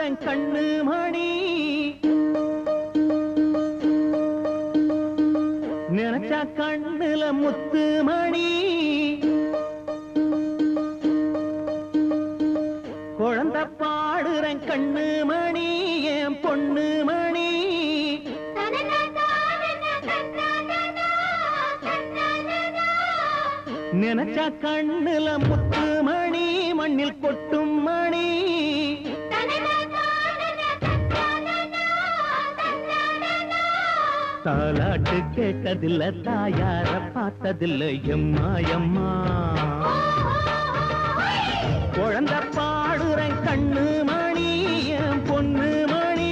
பாடுறேன் கண்ணு மணி நினைச்சா கண்ணுல முத்து மணி குழந்தை பாடுறேன் கண்ணு மணி என் பொண்ணு மணி நினைச்சா கண்ணுல முத்து மணி மண்ணில் கொட்டும் மணி தாலாட்டு கேட்டதில்ல தாயார பார்த்ததில்ல எம்மா எம்மா குழந்தை பாடுறேன் கண்ணு மணி என் பொண்ணு மணி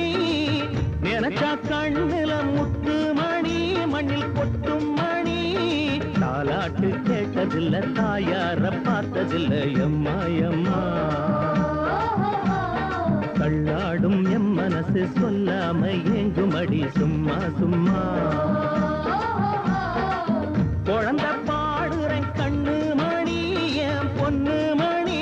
நினைச்சா கண்ணுல முத்து மணி மண்ணில் கொட்டும் மணி தாலாட்டு கேட்டதில்ல தாயார பார்த்ததில்ல எம்மா எம்மா கள்ளாடும் எம் மனசு சொல்லாம ஏங்குமடி சும்மா சும்மா குழந்தை பாடுறேன் கண்ணு மணி என் பொண்ணு மணி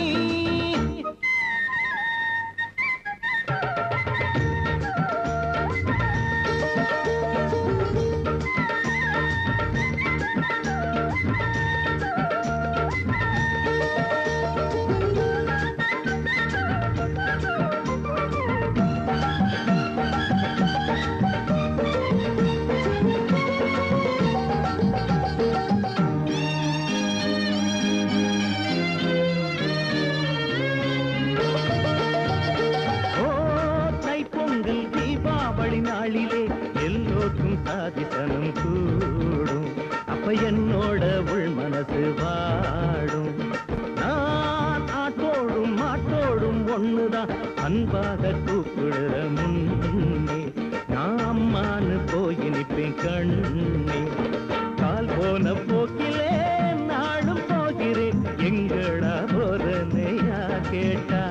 நாளிலே எல்லோருக்கும் சாதிசனம் கூடும் அப்ப என்னோட உள் மனசு வாடும் நான் ஆட்டோடும் மாட்டோடும் ஒண்ணுதான் அன்பாக கூப்பிடுற முன்னே நான் அம்மானு போய் நிற்பேன் கண்ணே கால் போன போக்கிலே நாடும் போகிறேன் எங்களா போறனையா கேட்டா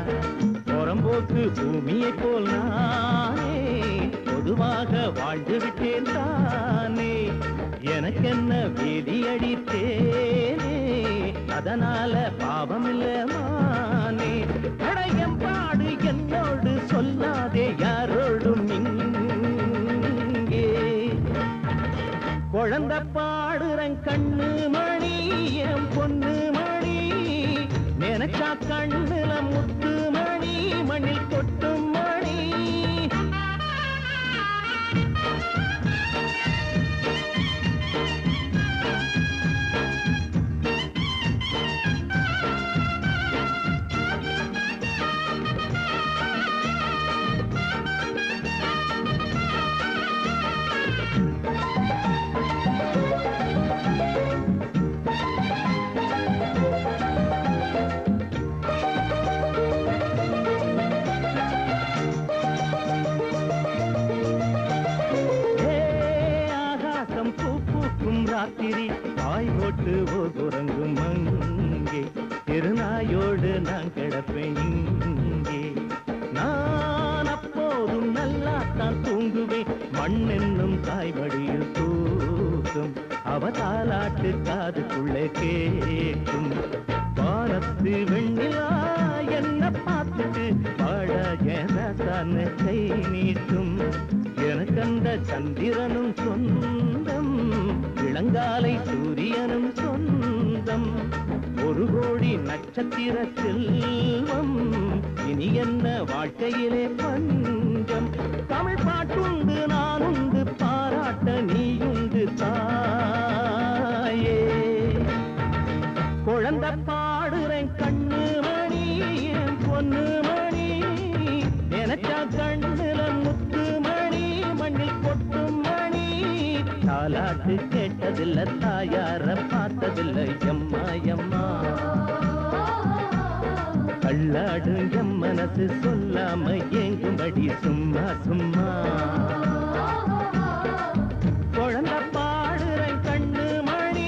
புறம்போக்கு பூமியை போல் நானே பொதுவாக வாழ்ந்து விட்டேன் தானே எனக்கென்ன வேதி அடித்தேனே அதனால பாவம் இல்ல மானே அடையம் பாடு என்னோடு சொல்லாதே யாரோடும் இங்கே குழந்தை பாடுறேன் கண்ணு மணி என் பொண்ணு மணி நினைச்சா கண்ணுல முத்து மணி மண்ணில் கொட்டும் மணி ராத்திரி பாய் போட்டு உறங்கும் அங்கே திருநாயோடு நான் கிடப்பேன் இங்கே நான் அப்போதும் நல்லா தான் தூங்குவேன் மண்ணென்னும் தாய்மடியில் தூக்கும் அவ தாலாட்டு காதுக்குள்ளே கேட்கும் வானத்து வெண்ணிலா என்ன பார்த்துட்டு வாழ என கை நீட்டும் எனக்கந்த சந்திரனும் சொந்தம் இளங்காலை சூரியனும் சொந்தம் ஒரு கோடி நட்சத்திர செல்வம் இனி என்ன வாழ்க்கையிலே பஞ்சம் தமிழ் பாட்டுண்டு நானுண்டு பாராட்ட நீயுண்டு தாயே குழந்தை பாடுறேன் கண்ணு மணி என் பொண்ணு மணி நினைச்சா கண்ணுல முத்து மணி மண்ணில் கொட்டும் மணி தாலாட்டு கேட்டதில்ல தாயார பார்த்ததில்லை எம்மா எம்மா கள்ளாடு எம் மனசு சொல்லாம ஏங்கும்படி சும்மா சும்மா குழந்தை பாடுறேன் கண்ணு மணி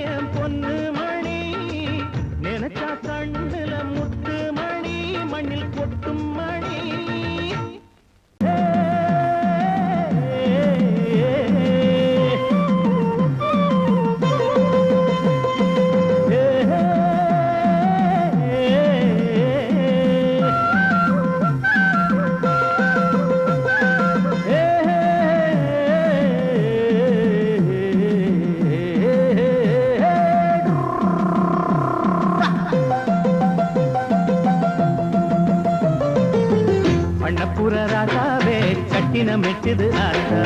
என் பொண்ணு மணி நினைச்சா கண்ணுல முத்து மணி மண்ணில் கொட்டும் மணி பண்ணப்புற ராசாவே கட்டின மெட்டுது ஆசா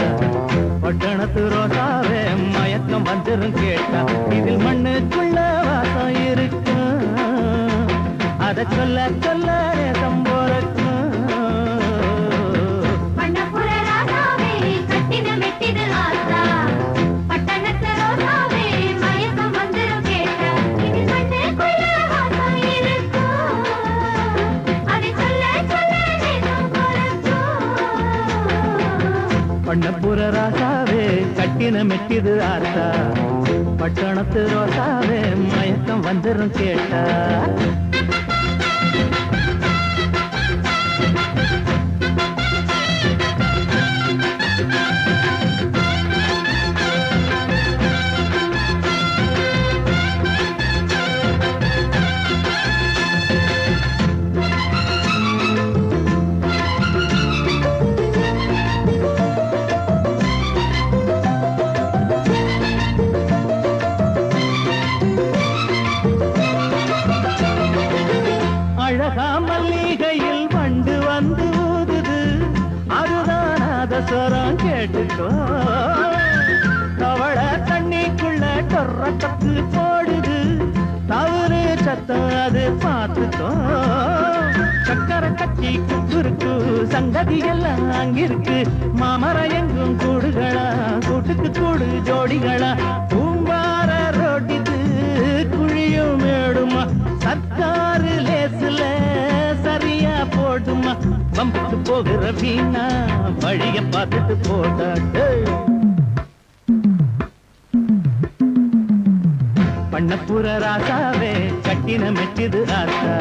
பட்டணத்து ரோசாவே மயக்கம் வந்துரும் கேட்டா இதில் மண்ணுக்குள்ள வாசம் இருக்கு அத சொல்ல சொல்ல நேசம் போறக்கும் பண்ணப்புற ராசாவே கட்டின மெட்டிது ஆசா பட்டணத்து ரோசாவே மயக்கம் வந்துரும் கேட்டா அழகா மல்லிகையில் வண்டு வந்து ஊதுது அதுதான் அதசரம் கேட்டுக்கோ தவள தண்ணிக்குள்ள டொர்ற கத்து போடுது தவறு சத்தம் அது பார்த்துக்கோ சக்கரை கட்டி குத்துருக்கு சங்கதி எல்லாம் அங்கிருக்கு மாமர எங்கும் கூடுகளா கூட்டுக்கு கூடு ஜோடிகளா பூம்பார ரோட்டிது குழியும் மேடுமா சர்க்காரு லேசுல சரியா போடுமா பம்புக்கு போகிற வீணா வழிய பார்த்துட்டு போடாட்டு பண்ணப்புற ராசாவே கட்டின மெட்டிது ஆசா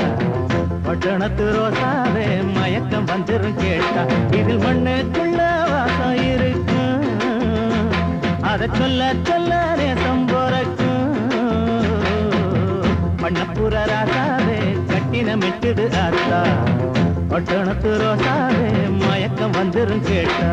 பட்டணத்து ரோசாவே மயக்கம் வந்துரும் கேட்டா இதில் மண்ணுக்குள்ள வாசம் இருக்கு அத சொல்ல சொல்ல நேசம் போறக்கும் பண்ணப்புற ராசாவே கட்டின மெட்டுது ஆசா பட்டணத்து ரோசாவே மயக்கம் வந்துரும் கேட்டா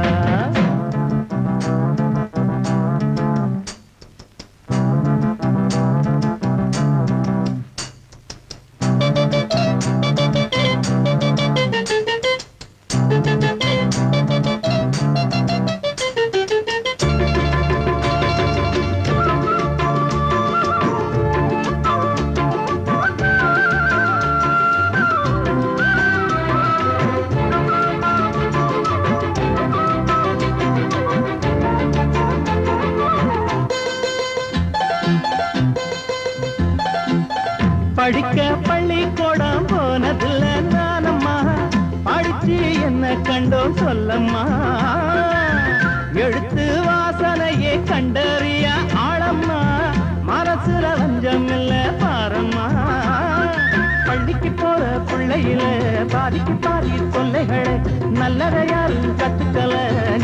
படிக்க பள்ளிக்கூடம் போனதில்ல நானம்மா படிச்சு என்ன கண்டோம் சொல்லம்மா எழுத்து வாசனையே கண்டறிய ஆளம்மா மனசுல வஞ்சம் இல்ல பாரம்மா பள்ளிக்கு போற பிள்ளையில பாதிக்கு பாதி தொல்லைகளை நல்லதை யாரும் கத்துக்கல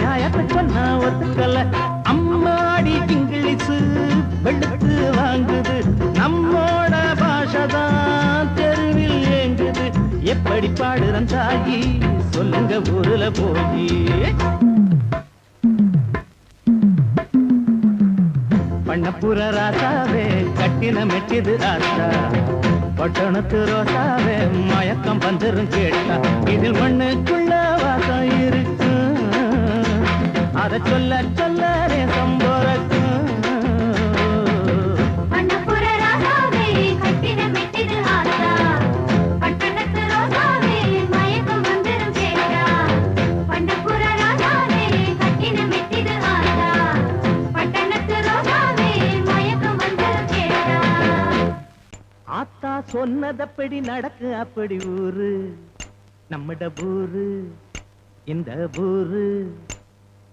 நியாயத்தை சொன்னா ஒத்துக்கல அம்மாடி இங்கிலீஷு வெளுத்து வாங்குது நம்மோட பாஷதான் தெருவில் ஏங்குது எப்படி பாடுறன் தாயி சொல்லுங்க ஊருல போய் பண்ணப்புற ராசாவே கட்டின மெட்டிது ஆசா பட்டணத்து ரோசாவே மயக்கம் வந்துரும் கேட்டா இதில் மண்ணுக்குள்ள வாசம் இருக்கு அத சொல்ல சொல்ல நேசம் போறக்கும் ஆத்தா சொன்னதப்படி நடக்கு அப்படி ஊரு நம்மட ஊரு இந்த ஊரு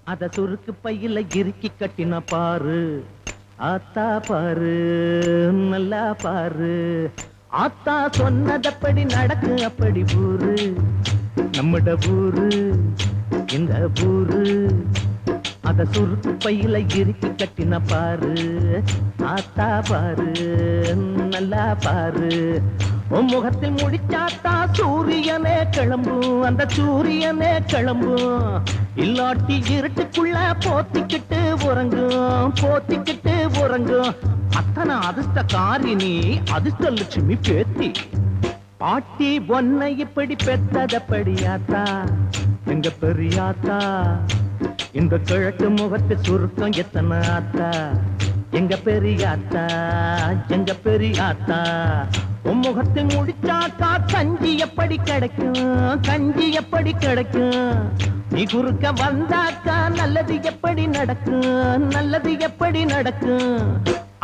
அத சுருக்கு பையில இறுக்கி கட்டின பாரு ஆத்தா பாரு நல்லா பாரு ஆத்தா சொன்னதப்படி நடக்கு அப்படி ஊரு நம்மட ஊரு இந்த ஊரு அத சுருக்கு பையில இறுக்கி கட்டின பாரு ஆத்தா பாரு நல்லா பாரு உன் முகத்தில் முடிச்சாத்தா சூரியனே கிளம்பும் அந்த சூரியனே கிளம்பும் இல்லாட்டி இருட்டுக்குள்ள போத்திக்கிட்டு உறங்கும் அத்தனை அதிர்ஷ்ட காரினி அதிர்ஷ்ட லட்சுமி பேத்தி பாட்டி ஒன்னை இப்படி பெத்ததப்படியாத்தா எங்க பெரியாத்தா இந்த கிழக்கு முகத்து சுருக்கம் எத்தனை ஆத்தா எங்க பெரியாத்தா எங்க பெரியாத்தா உன் முகத்தை முடிச்சாக்கா கஞ்சி எப்படி கிடைக்கும் கஞ்சி எப்படி கிடைக்கும் நீ குறுக்க வந்தாக்கா நல்லது எப்படி நடக்கும் நல்லது எப்படி நடக்கும்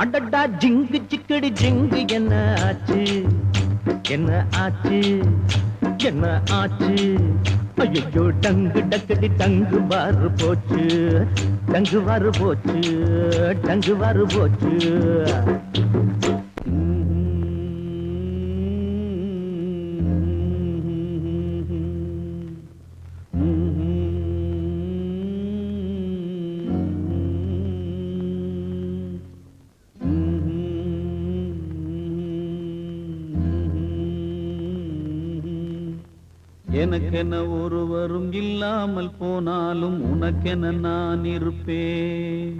அடடா ஜிங்கு சிக்கடி ஜிங்கு என்ன ஆச்சு என்ன ஆச்சு என்ன ஆச்சு ஐயோ டங்கு டக்கடி டங்கு வாரு போச்சு டங்கு வாரு போச்சு டங்கு வாரு போச்சு எனக்கென ஒருவரும் இல்லாமல் போனாலும் உனக்கென நான் இருப்பேன்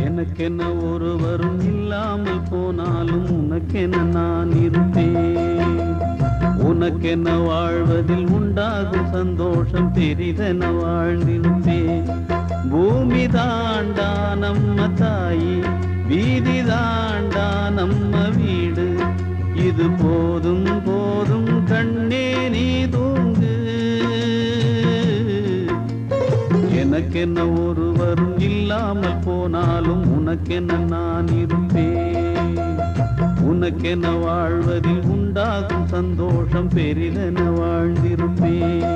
எனக்கென ஒருவரும் இல்லாமல் போனாலும் உனக்கென நான் இருப்பேன் உனக்கென வாழ்வதில் உண்டாகும் சந்தோஷம் பெரிதென வாழ்ந்திருப்பேன் பூமி தாண்டா நம்ம தாயி வீதி தாண்டா நம்ம வீடு இது போதும் போதும் கண்ணே நீ தூங்கு எனக்கென்ன ஒருவரும் இல்லாமல் போனாலும் உனக்கென்ன நான் இருப்பேன் உனக்கென வாழ்வதில் உண்டாகும் சந்தோஷம் பெரிதென வாழ்ந்திருப்பேன்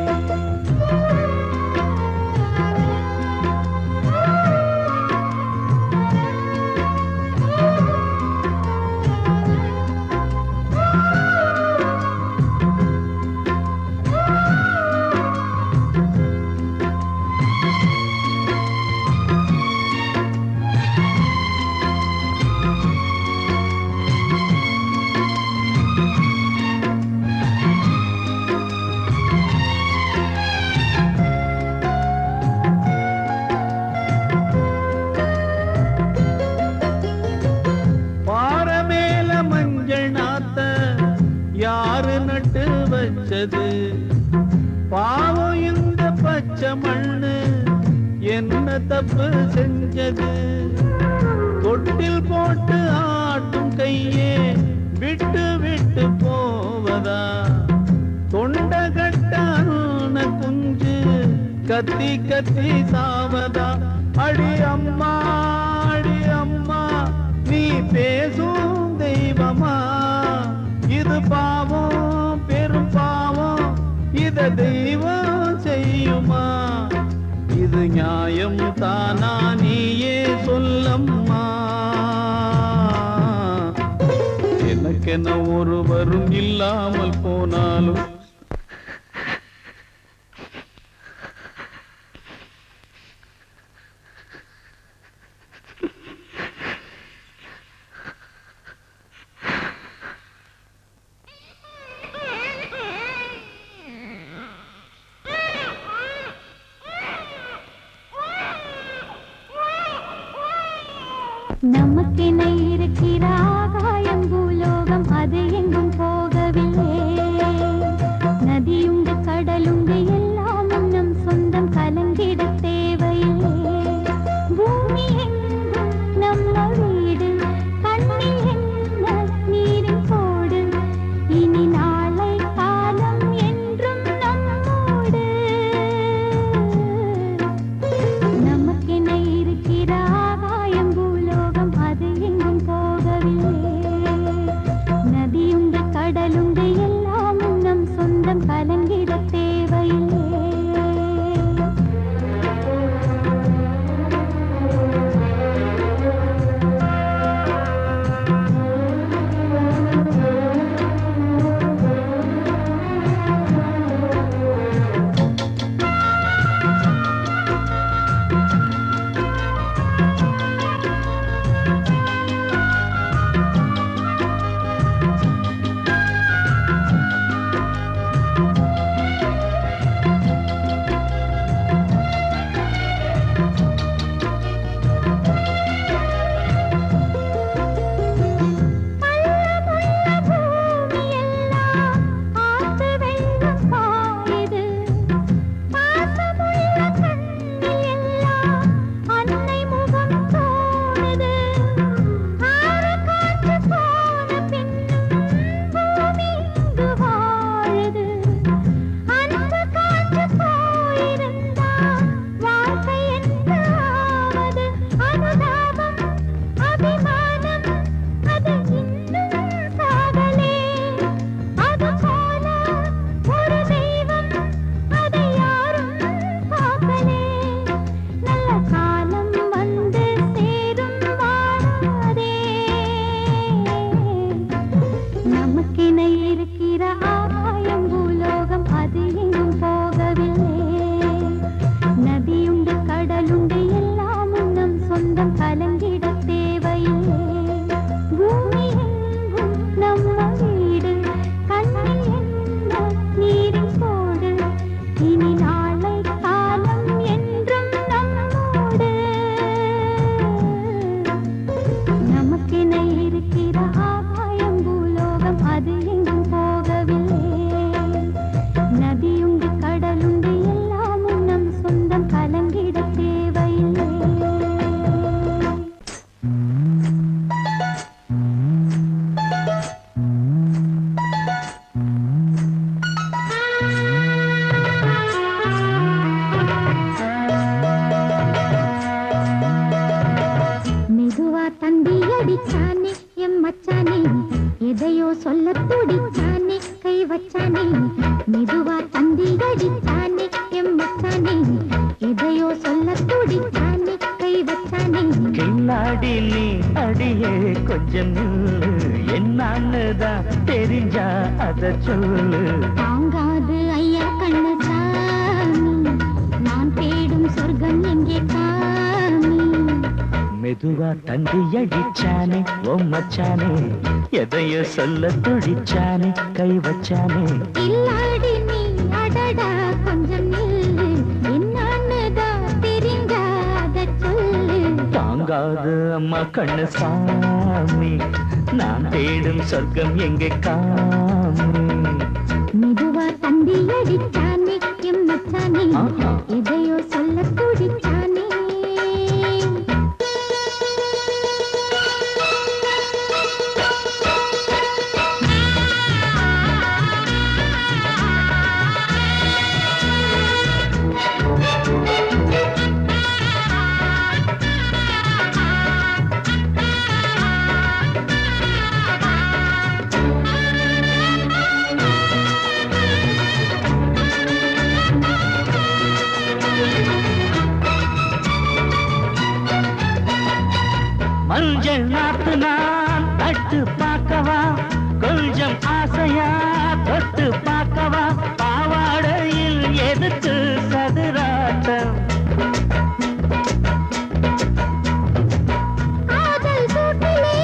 யாரு நட்டு வச்சது பாவம் இந்த பச்சை மண்ணு என்ன தப்பு செஞ்சது தொட்டில் போட்டு ஆட்டும் கையே விட்டு விட்டு போவதா தொண்ட கட்டான குஞ்சு கத்தி கத்தி சாவதா அடி அம்மா நீ பேசும் தெய்வமா இது பாவம் பெரும் பாவம் இத தெய்வம் செய்யுமா இது நியாயம் தானா நீயே சொல்லம்மா எனக்கென ஒருவரும் இல்லாமல் போனாலும் நமக்கென இருக்கிற ஆகாயம் பூலோகம் அது எங்கும் போகவில்லை நதியுண்டு கடலுண்டு எல்லாமும் நம் சொந்தம் கலங்கிட தேவையில்லை பூமி எங்கும் நம்ம வீடு கண்ணில் என்ன நீரின் போடு இனி நாளை காலம் என்றும் நம்மோடு நமக்கென இருக்கிற ஆகாயம் பூலோகம் அது எங்கும் சொல்ல துடிச்சானே கை வச்சானே மெதுவா தந்தி அடிச்சானே எம்மச்சானே எதையோ சொல்ல துடிச்சானே கை வச்சானே கில்லாடி நீ அடியே கொஞ்சம் என்னன்னுதான் தெரிஞ்சா அத சொல்லு தாங்காது ஐயா கண்ணு சாமி நான் தேடும் சொர்க்கம் எங்கே காமி மெதுவா தந்தி அடிச்சானே ஓ மச்சானே எதையோ சொல்ல துடிச்சானே கை வச்சானே இல்லாடி நீ அடடா கொஞ்சம் நில்லு என்னன்னுதான் தெரிஞ்சாத சொல்லு தாங்காது அம்மா கண்ணு சாமி நான் தேடும் சொர்க்கம் எங்கே காமி மெதுவா தந்தி அடிச்சானே எம்மச்சானே எதையோ சொல்ல துடிச்சானே மஞ்சள் நாத்து நான் தட்டு பார்க்கவா கொஞ்சம் ஆசையா தொட்டு பார்க்கவா பாவாடையில் எதுக்கு சதுராட்டம் காதல் சூட்டிலே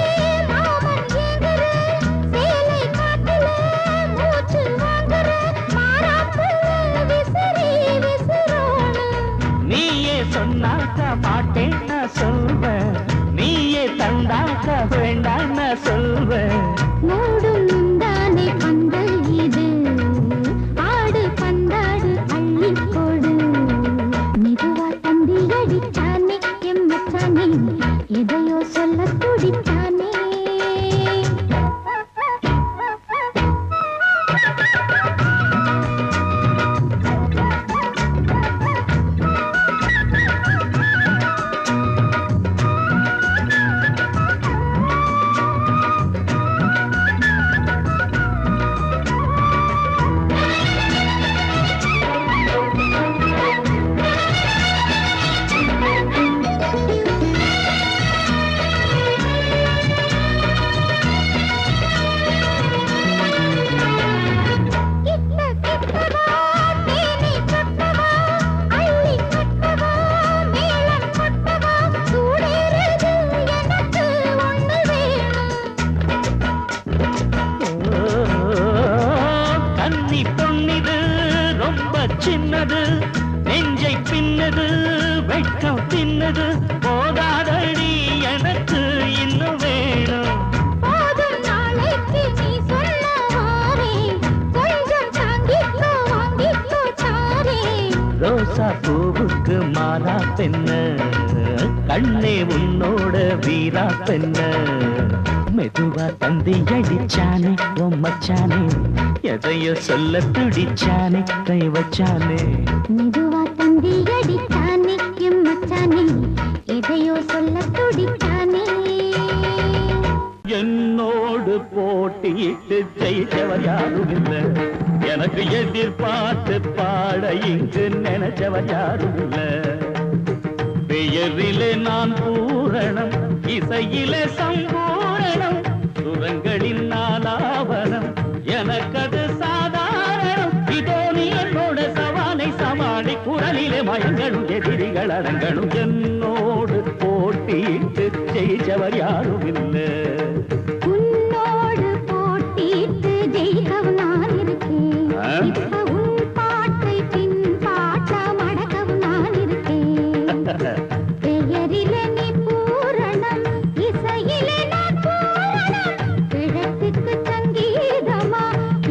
மாமன் ஏங்குற சேலை காட்டிலே மூச்சு வாங்குற மாறாப்புல விசிறி விசிறோடு நீயே சொன்னாக்க மாட்டேன் நான் சொல்வேன் நீயே தந்தாக்க வேண்டாம் நான் சொல்வேன் மூடும் தானே பந்தல் இது ஆடு பந்தாடு அள்ளிக்கோடு மெதுவா தந்தி அடிச்சானே எம்மச்சானே எதையோ சொல்ல துடிச்சானே கன்னி பொன்னிது ரொம்ப சின்னது நெஞ்சை பின்னது வெட்கம் தின்னது போதாதடி எனக்கு இன்னும் வேணும் போதும் நாளைக்கு நீ சொல்லவாரே கொஞ்சம் தாங்கிக்கோ வாங்கிக்கோ சாரே ரோசா பூவுக்கு மாலா பெண்ண கண்ணே உன்னோட வீரா பெண்ண மெதுவா தந்தி அடிச்சானே ஓ மச்சானே எதையோ சொல்ல துடிச்சானே கை வச்சானே மெதுவா தந்தி அடிச்சானே எம்மச்சானே எதையோ சொல்ல துடிச்சானே என்னோடு போட்டியிட்டு ஜெயிச்சவர் யாரும் இல்லை எனக்கு எதிர்பார்த்து பாட இங்கு நினைச்சவர் யாரும் இல்லை பெயரிலே நான் பூரணம் இசையிலே சம்பூரணம் சுரங்களின் நாலாவனம் எனக்கது சாதாரணம் இதோ நீ என்னோட சவாலை சமாளி குரலிலே மயங்களும் எதிரிகள் அடங்கணும் என்னோடு போட்டியிட்டு ஜெயிச்சவர் யாரும் இல்லை உன்னோடு போட்டியிட்டு ஜெயிக்கவும் நான் இருக்கேன் இப்ப உன் பாட்டை பின் பாட்டா மடக்கவும் நான் இருக்கேன் பெயரிலே நீ பூரணம் இசையிலே நான் பூரணம் கிழக்குக்கு சங்கீதமா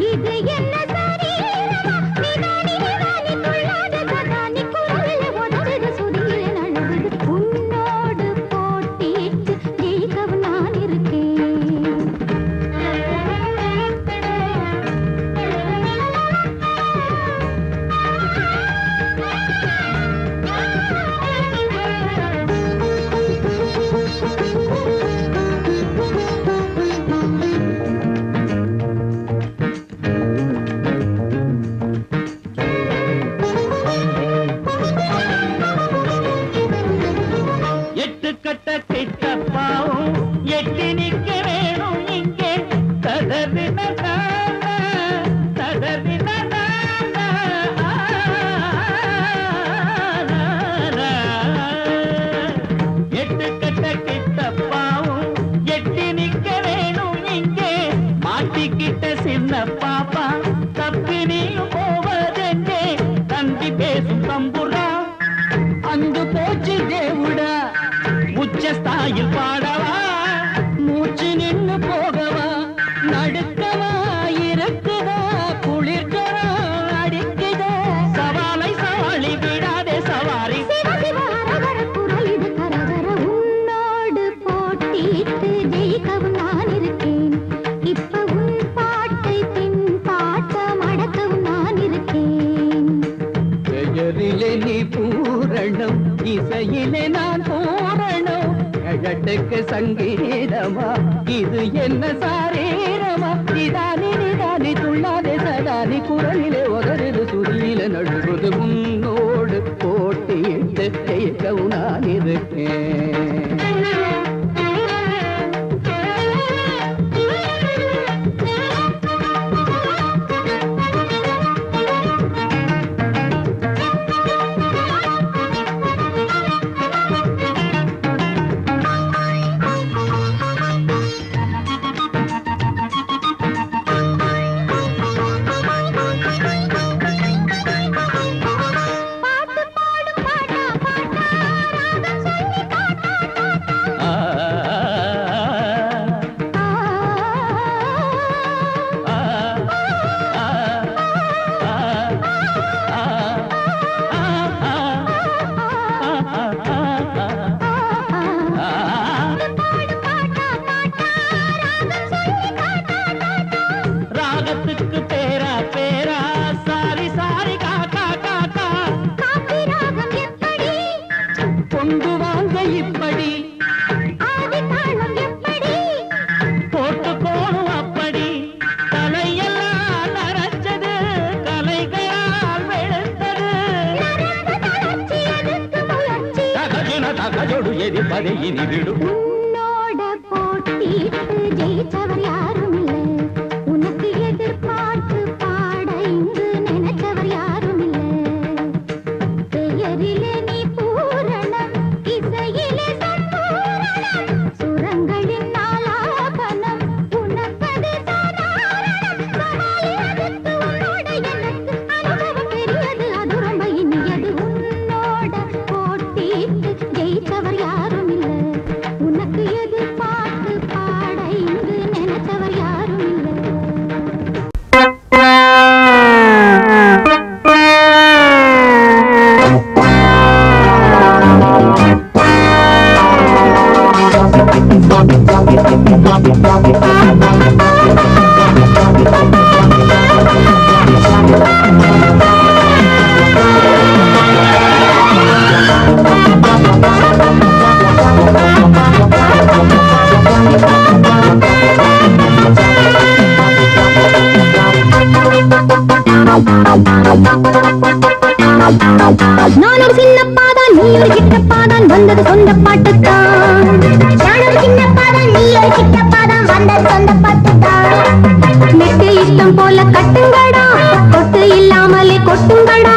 இது என்ன சரீரமா நிதானி நிதானி துள்ளாத கதானி குரலிலே ஒத்தது சுதியிலே நழுவுது உன்னோடு போட்டியிட்டு ஜெயிக்கவும் நான் இருக்கேன் எட்டி நிக்க வேணும் இங்கே ததறின ததறின எட்டு கட்ட கிட்டப்பாவும் எட்டி நிக்க வேணும் இங்கே மாட்டிக்கிட்ட சின்ன பாப்பா தப்பி நீயும் போவதெங்கே தந்தி பேசும் தம்புரா அங்கு போச்சு தேவுடா உச்சஸ்தாயில் பாடவா மூச்சு நின்னு போகவா நடுக்கவா இருக்குதா குளிர்கவா அடிக்குதா சவாலை சவாளி விடாதே சவாரி உன்னோடு போட்டிட்டு ஜெயிக்கவும் நான் இருக்கேன் இப்ப உன் பாட்டை பின் பாட்ட மடக்கவும் நான் இருக்கேன் பெயரிலே நீ பூரணம் இசையிலே நான் பூரணம் கழட்டுக்கு சங்கீதமா இது என்ன சாரீரமா நிதானி நிதானி துள்ளாதே சதானி குரலிலே ஒதருது சுதியில நழுவுது உன்னோடு போட்டியிட்டு ஜெயிக்கவும் நான் இருக்கேன் ராகத்துக்கு பேரா பேரா சாரி சாரி காக்கா காக்கா காப்பி ராகம் எப்படி கொண்டு வாங்க இப்படி ஆதி தாளம் எப்படி போட்டுக்கோணும் அப்படி தலையெல்லாம் நரைச்சது கலைகளால் வெளுத்தது தளர்ச்சி எதுக்கு முயற்சி தகஜுன தகஜொடு எதிர்ப்பதை இனி விடும் உன்னோட போட்டிட்டு ஜெயிச்சவர் யாரும் இல்லை உனக்கு எதிர்பார்த்து பாட இங்கு நினைச்சவர் யாரும் இல்லை பெயரிலே நீ பூரணம் இசையிலே சம்பூரணம் சுரங்களின் நாலாபனம் உனக்கது சாதாரணம் சவாலி அதுக்கு உன்னோட எனக்கு அனுபவம் பெரியது அது ரொம்ப இனியது உன்னோட போட்டிட்டு ஜெயிச்சவர் யாரும் இல்லை உனக்கு எதிர்பார்த்து பாட இங்கு நினைச்சவர் யாரும் இல்லை நான் ஒரு சின்னப்பாதான் நீ ஒரு கிட்டப்பாதான் வந்தது சொந்த பாட்டுத்தான் நான் ஒரு சின்னப்பாதான் நீ ஒரு கிட்டப்பாதான் வந்தது சொந்த பாட்டுத்தான் மெட்டு இஷ்டம் போல கட்டுங்கடா கொட்டு இல்லாமலே கொட்டுங்கடா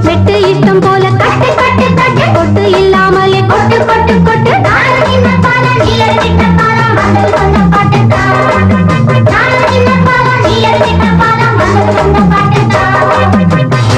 மெட்டு இஷ்டம் போல கட்டு கட்டு கட்டு கொட்டு இல்லாமலே கொட்டு கொட்டு கொட்டு நான் ஒரு சின்னப்பாதான் நீ ஒரு கிட்டப்பாதான் வந்தது சொந்த பாட்டுத்தான் நான் ஒரு சின்னப்பாதான் நீ ஒரு கிட்டப்பாதான் வந்தது சொந்த பாட்டுத்தான்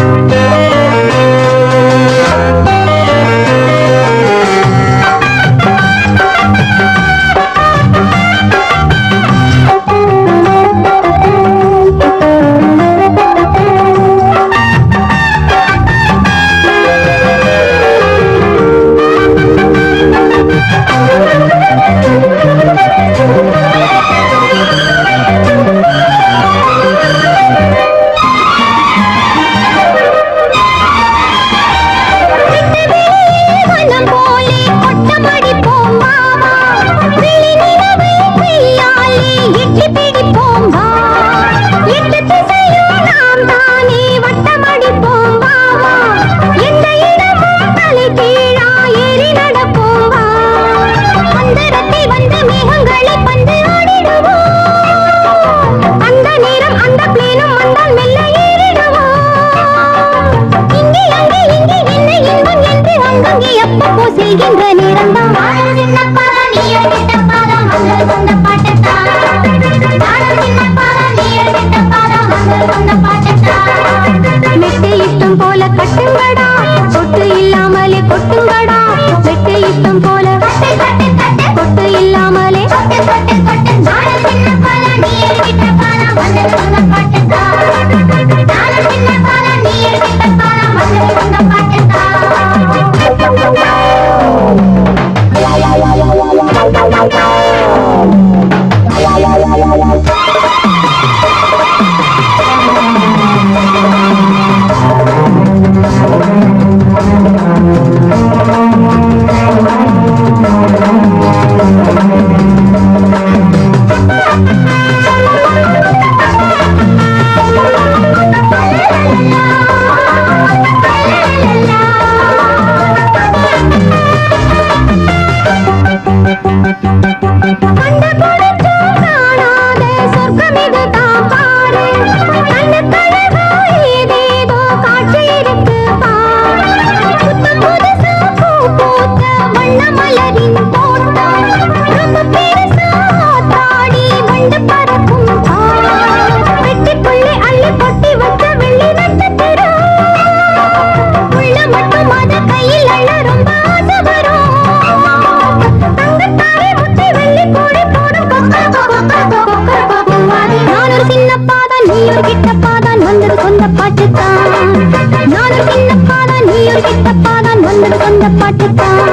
செல்கின்ற நேரம்தான் நானும் சின்ன பாதம் நீ கிட்ட பாதம் வந்தது சொந்த பாட்டுத்தான் நானும் சின்ன பாதம் நீ கிட்ட பாதம் வந்தது சொந்த பாட்டுத்தான் மெட்டு இஷ்டம் போல கட்டுங்கடா கொட்டு இல்லாமலே கொட்டுங்கடா மெட்டு இஷ்டம் போல கொட்டு இல்லாமலே நானும் சின்ன பாதம் நீ கிட்ட பாதம் வந்தது சொந்த பாட்டுத்தான் நானும் சின்ன பாதம் நீ கிட்ட பாதம் வந்தது சொந்த பாட்டுத்தான்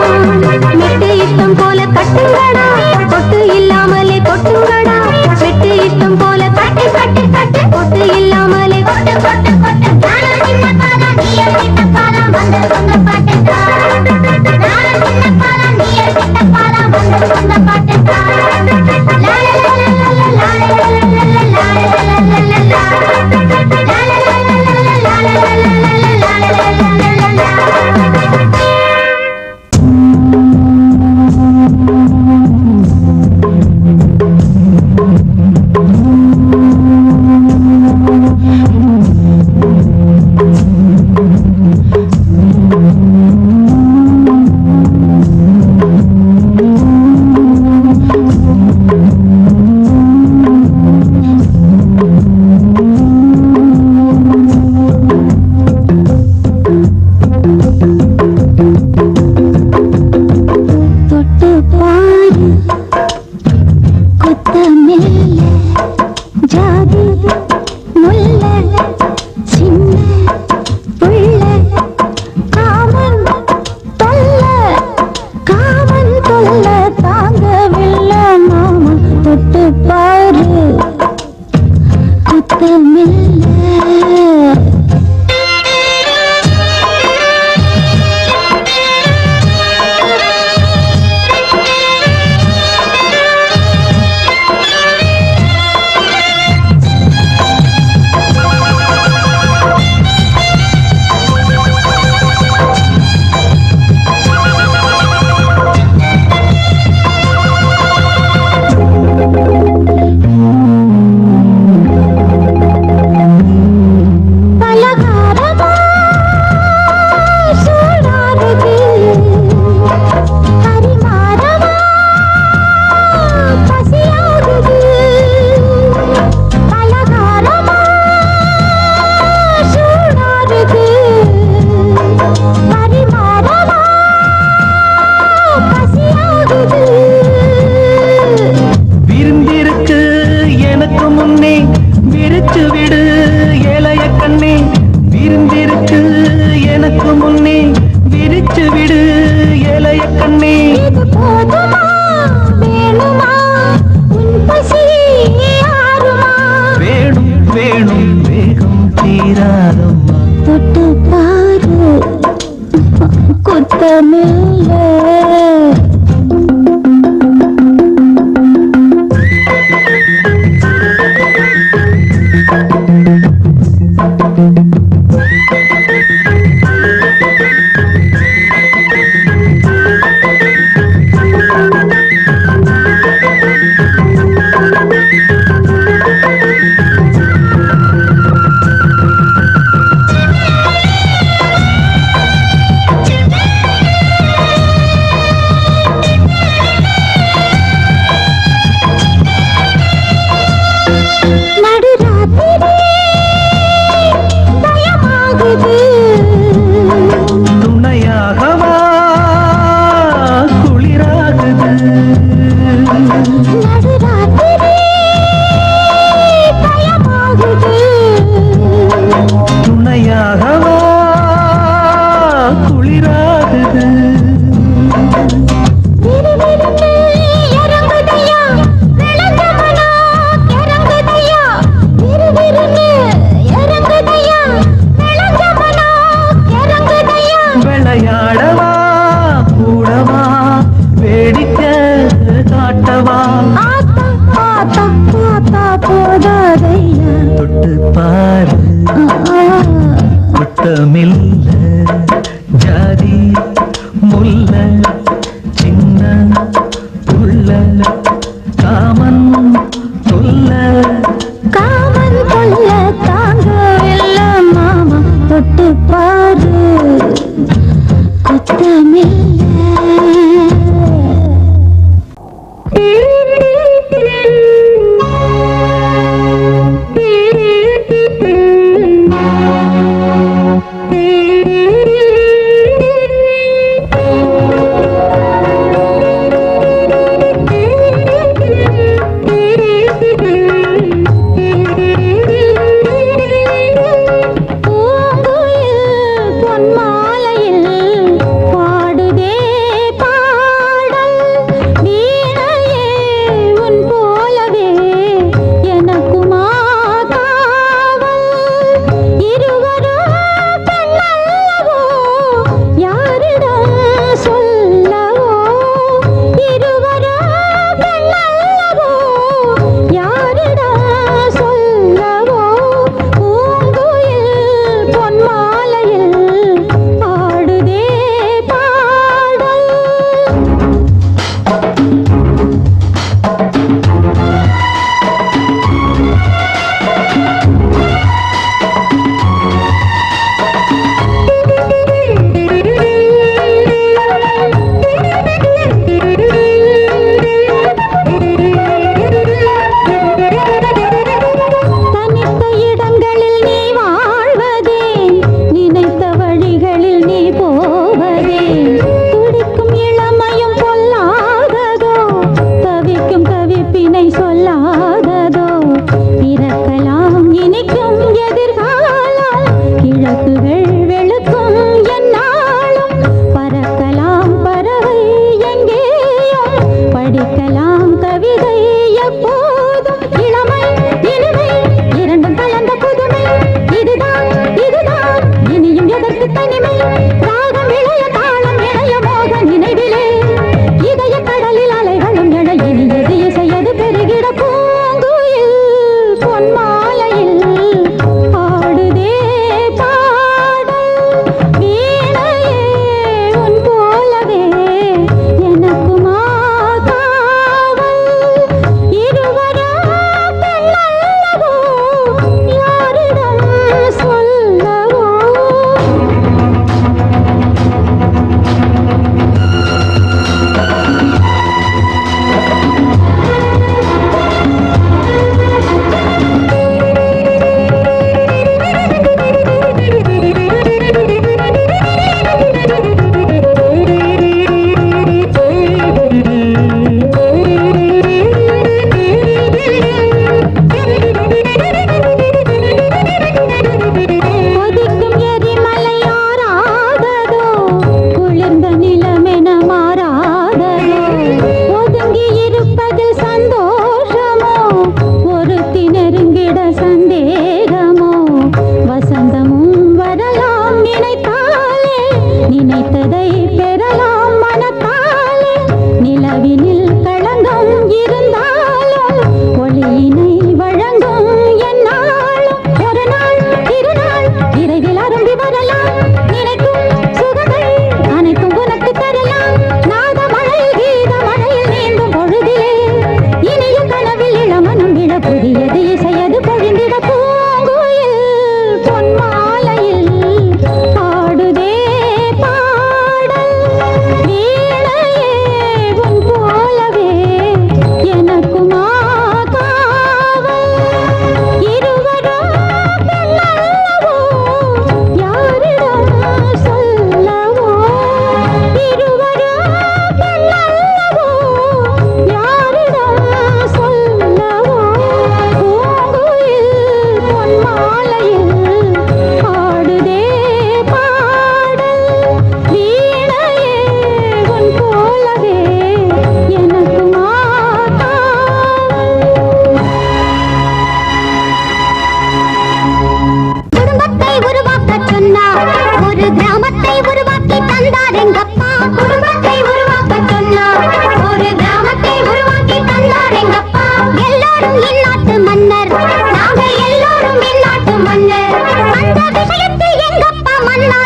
மெட்டு இஷ்டம் போல கட்டுங்கடா கொட்டு இல்லாமலே கொட்டுங்கடா மெட்டு இஷ்டம் போல கட்டு கட்டு கட்டு கொட்டு இல்லாமலே கொட்டு கொட்டு கொட்டு நானும் சின்ன பாதம் நீ கிட்ட பாதம் வந்தது சொந்த பாட்டுத்தான் நானும் சின்ன பாதம் நீ கிட்ட பாதம் வந்தது சொந்த பாட்டுத்தான் லா லா லா லா லா லா நேரமாகுது துணையாகவா குளிராகுது நடுராத்திரி பயமாகுது துணையாகவா குளிராகுது விறுவிறுன்னு இறங்குதையா விளக்கமனா இறங்குதையா விறுவிறுன்னு இறங்குதையா விளக்கமனா இறங்குதையா விளையாடவா கூடவா வேடிக்கை காட்டவா ஆத்தா ஆத்தா ஆத்தா போதாதையா தொட்டு பாரு குத்தமில்ல ஜாதி முல்ல சின்ன புள்ள காமன் சொல்ல காமன் கொல்ல தாங்கவில்ல மாமா தொட்டு பாரு குத்தமில்ல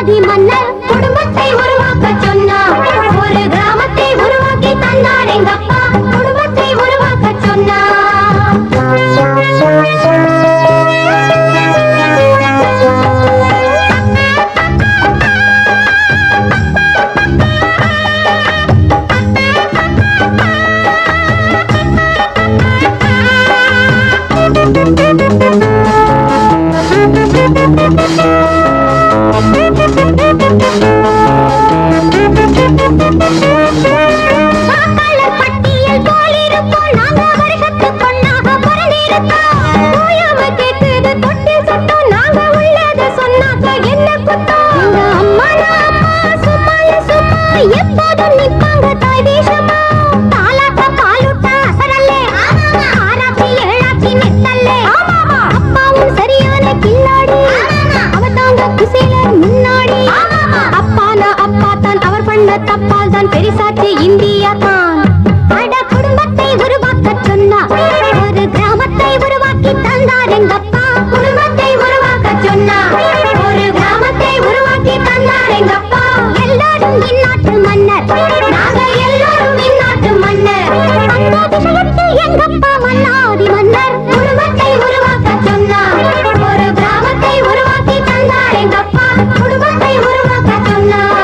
மன்னாதி மன்னர் குடும்பத்தை உருவாக்க சொன்னார். ஒரு கிராமத்தை உருவாக்கி தந்தார் எங்கப்பா, குடும்பத்தை உருவாக்க சொன்னார். பட்டியல் போலிருப்போம் நாங்க வருகத்துக் கொண்டாக பிறந்திருக்கோம். ஓயாம கேட்குது தொட்டில் சத்தம், நாங்க உள்ளத சொன்னாக்க என்ன குத்தம். எங்க அம்மா சும்மால சும்மா எப்போதும் நிப்பாங்க தாய் தேசமா. தாலாட்ட பாலுட்ட அசரல்லே, ஆராச்சி ஏழாச்சி நெத்தல்லே. அப்பாவும் சரியான கில்லாடி, அவதாங்க குசேலர் முன்னாடி. அப்பானா அப்பா தான், அவர் பண்ண தப்பால் தான் பெரிசாச்சு இந்தியா தான். அட குடும்பத்தை உருவாக்க சொன்னா, ஒரு கிராமத்தை உருவாக்கி தந்தார் எங்கப்பா, குடும்பத்தை உருவாக்க சொன்னா, ஒரு கிராமத்தை உருவாக்கி தந்தார் எங்கப்பா. எல்லாரும் இந்நாட்டு மன்னர், நாங்க எல்லாரும் இந்நாட்டு மன்னர். அந்த விஷயத்தில் எங்கப்பா மன்னாதி மன்னர் குடும்பத்தை உருவாக்க சொன்னார். ஒரு கிராமத்தை உருவாக்கி தந்தார் எங்கப்பா, குடும்பத்தை உருவாக்க சொன்னார்.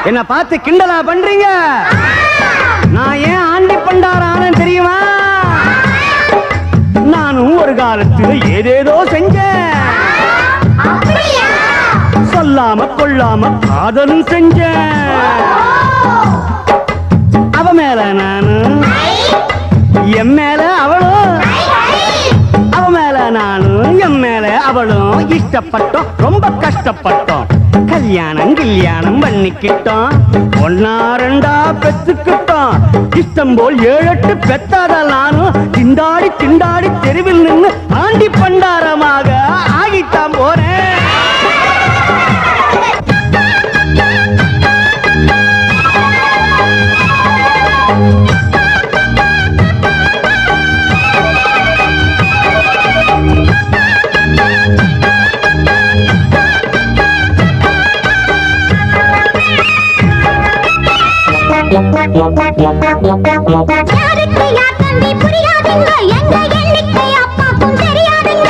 என்ன பார்த்து கிண்டலா பண்றீங்க? நான் ஏன் ஆண்டி பண்டாரான தெரியுமா? நானும் ஒரு காலத்துல ஏதேதோ செஞ்சேன். சொல்லாம கொள்ளாம காதலும் செஞ்சேன். அவ மேல நானும், என் மேல அவளும், அவ மேல நானும், என் மேல அவளும் இஷ்டப்பட்டோம், ரொம்ப கஷ்டப்பட்டோம். கல்யாணம் கல்யாணம் பண்ணிக்கிட்டோம், ஒன்னா ரெண்டா பெத்துக்கிட்டோம். இஷ்டம் போல் 7-8 பெத்தாத நானும் திண்டாடி திண்டாடி தெருவில் நின்று ஆண்டி பண்டாரமாக ஆகித்தான் போறேன். யாருக்கு யார் தம்பி புரியாதுங்க, எங்க எண்ணிக்கை அப்பாக்கும் தெரியாதுங்க.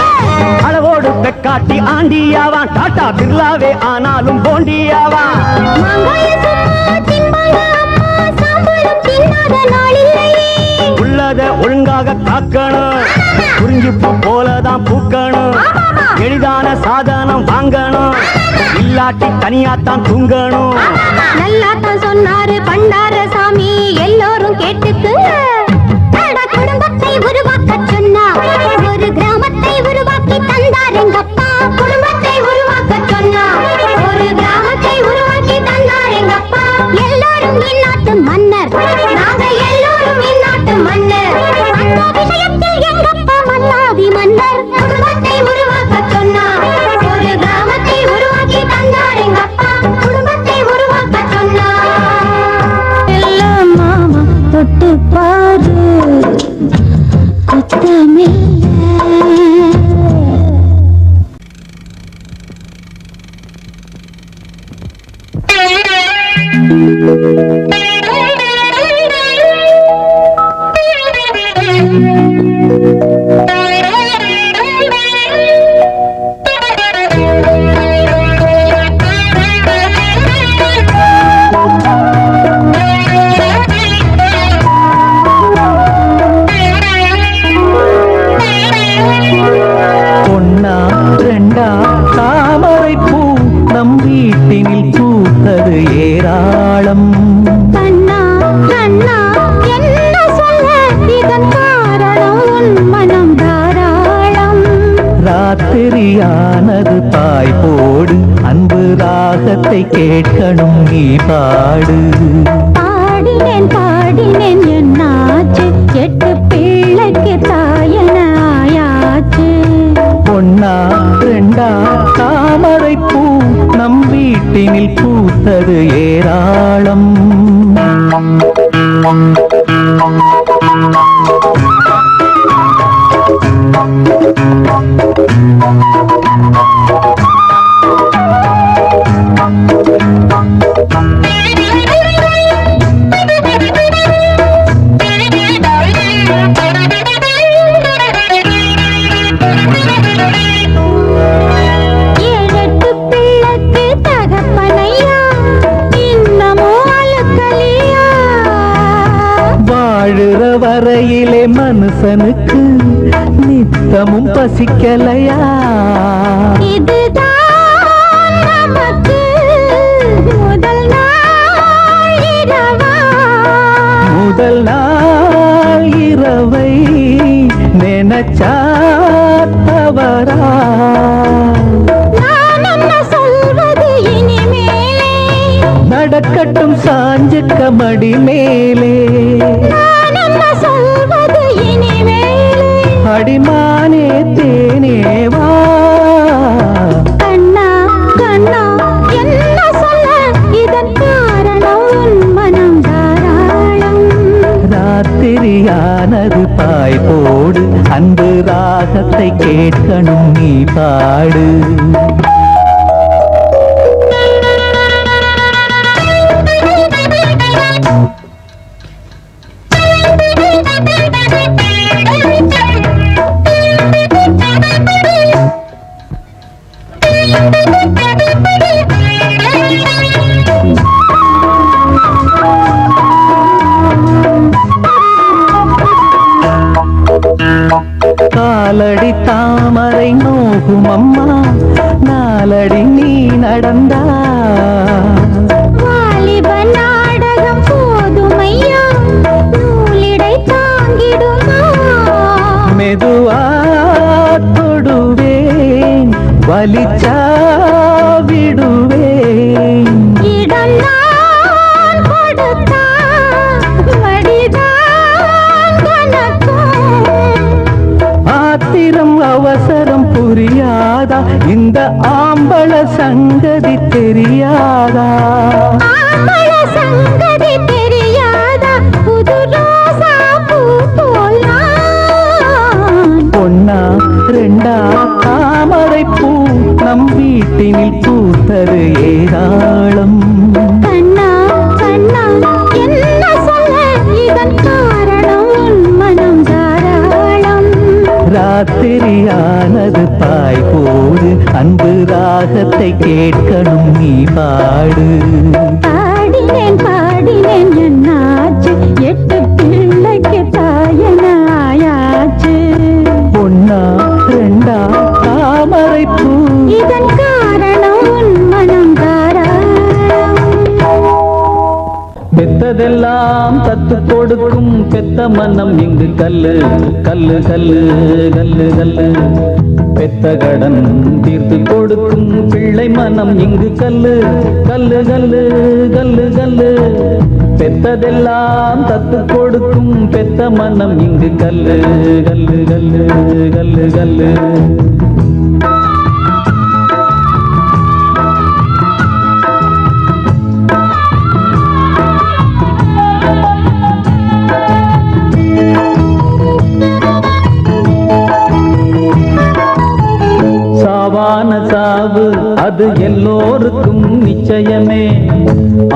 அளவோடு பெக்காட்டி ஆண்டியாவான், டாட்டா பிர்லாவே ஆனாலும் போண்டியாவான். மாங்காய சும்மா திம்பாங்க அம்மா, சாம்பலும் தின்னாத நாள் இல்லையே. உள்ளத ஒழுங்காக காக்கணும், குறிஞ்சிப்பு போலதான் பூக்கணும். எளிதான சாதனம் வாங்கணும், இல்லாட்டி தனியாத்தான் தூங்கணும். நல்லாத்தான் சொன்னாரு பண்டார சாமி, எல்லோரும் கேட்டுக்குங்க. அட குடும்பத்தை உருவாக்க சொன்னா, ஒரு கிராமத்தை உருவாக்கி தந்தார் எங்கப்பா, குடும்பத்தை உருவாக்க சொன்னா, ஒரு கிராமத்தை உருவாக்கி தந்தார் எங்கப்பா. எல்லாரும் இந்நாட்டு மன்னர், நாங்க எல்லாரும் இந்நாட்டு மன்னர். அந்த விஷயத்தில் எங்கப்பா மன்னாதி மன்னர் குடும்பத்தை உருவாக்க சொன்னார். ஒரு கிராமத்தை உருவாக்கி தந்தார் எங்கப்பா, குடும்பத்தை உருவாக்க சொன்னார். எல்லாம் மாமா தொட்டு பாரு குத்தமில்லை. பொன்னா ரெண்டா தாமரை பூ நம் வீட்டினில் பூத்தது ஏராளம். கண்ணா கண்ணா என்ன சொல்ல, இதன் காரணம் உன் மனம் தாராளம். ராத்திரியானது தாய் போடு, அன்பு ராகத்தை கேட்கணும் நீ பாடு. பாடினேன் பாடினேன் என்னாச்சு, 8 பிள்ளைக்கு தாயன ஆயாச்சு. பொன்னா ரெண்டா தாமரை பூ நம் வீட்டினில் பூத்தது ஏராளம். வரையிலே மனுஷனுக்கு நித்தமும் பசிக்கலையா? இதுதான் நமக்கு முதல் நாள் இரவா? முதல் நாள் இரவை நினைச்சா தவறா? நான் என்ன சொல்வது இனிமேலே? நடக்கட்டும் சாஞ்சுக்க மடி மேலே. நான் என்ன சொல்வது இனிமேலே? அடிமானே தேனேவா? கண்ணா கண்ணா என்ன சொல்ல? இதன் காரணம் உன் மனம் தாராளம். ராத்திரியானது பாய் போடு, அன்பு ராகத்தை கேட்கணும் நீ பாடு. காலடி தாமரை நோகும் அம்மா, நாலடி நீ நடந்தா. வாலிப நாடகம் போதுமையா, நூலிடை தாங்கிடுமா? மெதுவா தொடுவேன், வலிச்சா விடுவேன். இடம் நான் கொடுத்தா வடிதான் கணக்கும். ஆத்திரம் அவசரம் புரியாதா? இந்த ஆம்பள சங்கதி தெரியாதா? ஆம்பள சங்கதி தெரியாதா? புது ரோசா பூ போல் நான். பொன்னா ரெண்டா தாமரை பூ நம் வீட்டினில் பூத்தது ஏராளம். கண்ணா கண்ணா என்ன சொல்ல? இதன் காரணம் உன் மனம் தாராளம். ராத்திரியானது பாய் போடு, அன்பு ராகத்தை கேட்கணும் நீ பாடு. பாடினேன் பாடினேன் என்னாச்சு? 8 பிள்ளைக்கு தாயன ஆயாச்சு. பொன்னா ரெண்டா தாமரை பூ. இதன் காரணம் உன் மனம் தாராளம். பெத்ததெல்லாம் தத்து கொடுக்கும் பெத்த மனம் இங்கு கல்லு கல்லு கல்லு கல்லு கல்லு. பெத்த கடன் தீர்த்து கொடுக்கும் பிள்ளை மனம் இங்கு கல்லு கல்லு கல்லு கல்லு கல்லு. பெத்ததெல்லாம் தத்து கொடுக்கும் பெத்த மனம் இங்கு கல்லு கல்லு கல்லு கல்லு கல்லு. சாவான சாவு அது எல்லோருக்கும் நிச்சயமே,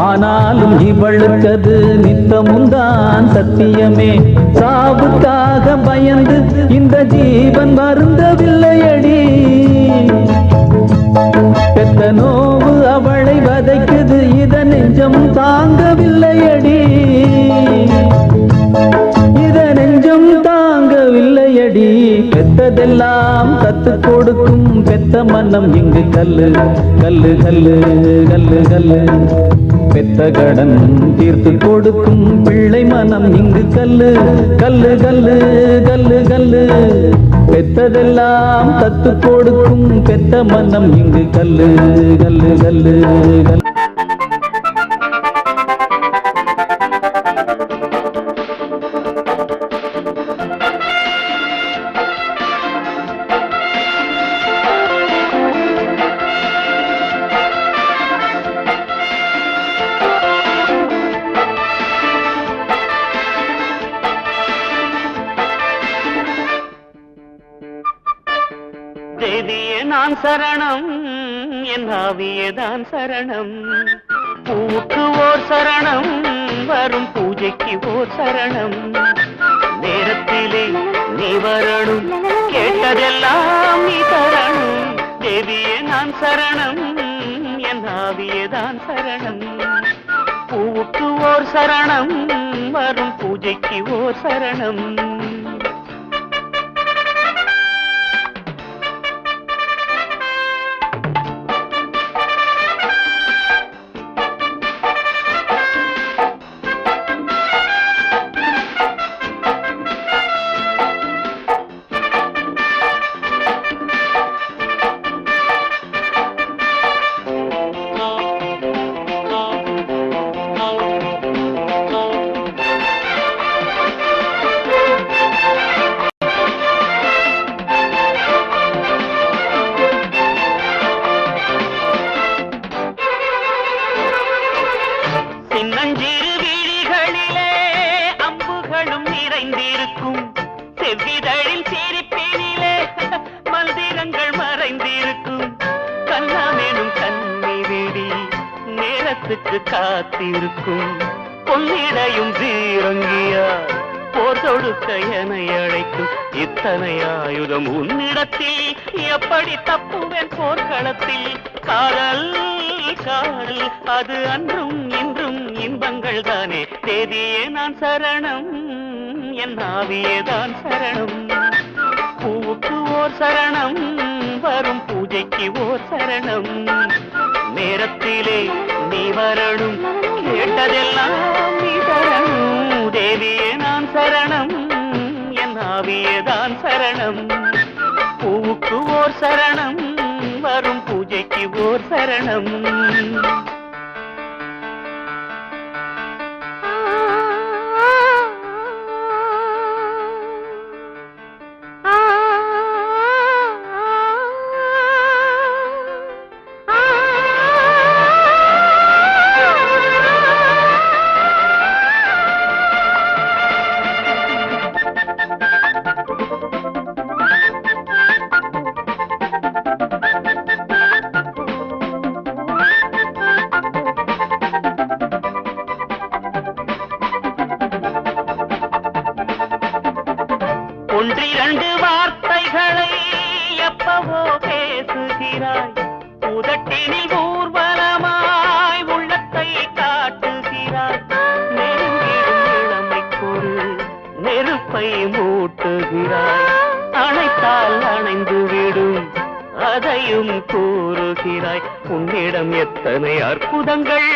ஆனாலும் இவளுக்கது நித்தமும் தான் சத்தியமே. சாவுக்காக பயந்து இந்த ஜீவன் வருந்தவில்லையடி. பெத்த நோவு அவளை வதைக்குது, இத நெஞ்சம் தாங்கவில்லையடி. இத நெஞ்சம் தாங்கவில்லையடி. பெத்ததெல்லாம் கத்து கொடுக்கும் பெத்த மனம் இங்கு கல்லு கல்லு கல்லு கல்லு கல்லு. பெத்த கடன் தீர்த்து கொடுக்கும் பிள்ளை மனம் இங்கு கல்லு கல்லு கல்லு கல்லு கல்லு. பெத்ததெல்லாம் கத்து கொடுக்கும் பெத்த மனம் இங்கு கல்லு கல்லு கல்லு கல்லு. தேவியே நான் சரணம், என் ஆவியேதான் சரணம். பூவுக்கு ஓர் சரணம், வரும் பூஜைக்கு ஓர் சரணம். நேரத்திலே நீ வரணும், கேட்டதெல்லாம் நீ தரணும். தேவியே நான் சரணம், என் ஆவியேதான் சரணம். பூவுக்கு பூவுக்கு ஓர் சரணம் வரும் பூஜைக்கு ஓர் சரணம். சின்னஞ்சிறு விழிகளிலே அம்புகளும் நிறைந்திருக்கும், செவ்விதழில் சிரிப்பினிலே மந்திரங்கள் மறைந்திருக்கும். கண்ணாமேனும் கண்ணி வெடி நேரத்துக்கு காத்திருக்கும், பொன்னிடையும் தீரங்கியா போர் தொடுக்க என அழைக்கும். இத்தனை ஆயுதம் உன்னிடத்தில் எப்படி தப்புவேன் போர்க்களத்தில்? காதல் காதல் அது அன்றும் இன்றும் இன்பங்கள் தானே. தேதியே நான் சரணம், என் ஆவியே தான் சரணம். பூவுக்கு ஓர் சரணம் வரும் பூஜைக்கு ஓர் சரணம். நேரத்திலே நீ வரணும், கேட்டதெல்லாம் நீ தரணும். தேவியே நான் சரணம், என் ஆவியே தான் சரணம். பூவுக்கு ஓர் சரணம் வரும் பூஜைக்கு ஓர் சரணம். ஒன்றிரண்டு வார்த்தைகளை எப்பவோ பேசுகிறாய், உதட்டினில் ஊர்வலமாய் உள்ளத்தை காட்டுகிறாய். நெருங்கிடும் இளமைக்கொரு நெருப்பை மூட்டுகிறாய், அணைத்தால் அணைந்து விடும் அதையும் கூறுகிறாய். உன்னிடம் எத்தனை அற்புதங்கள்,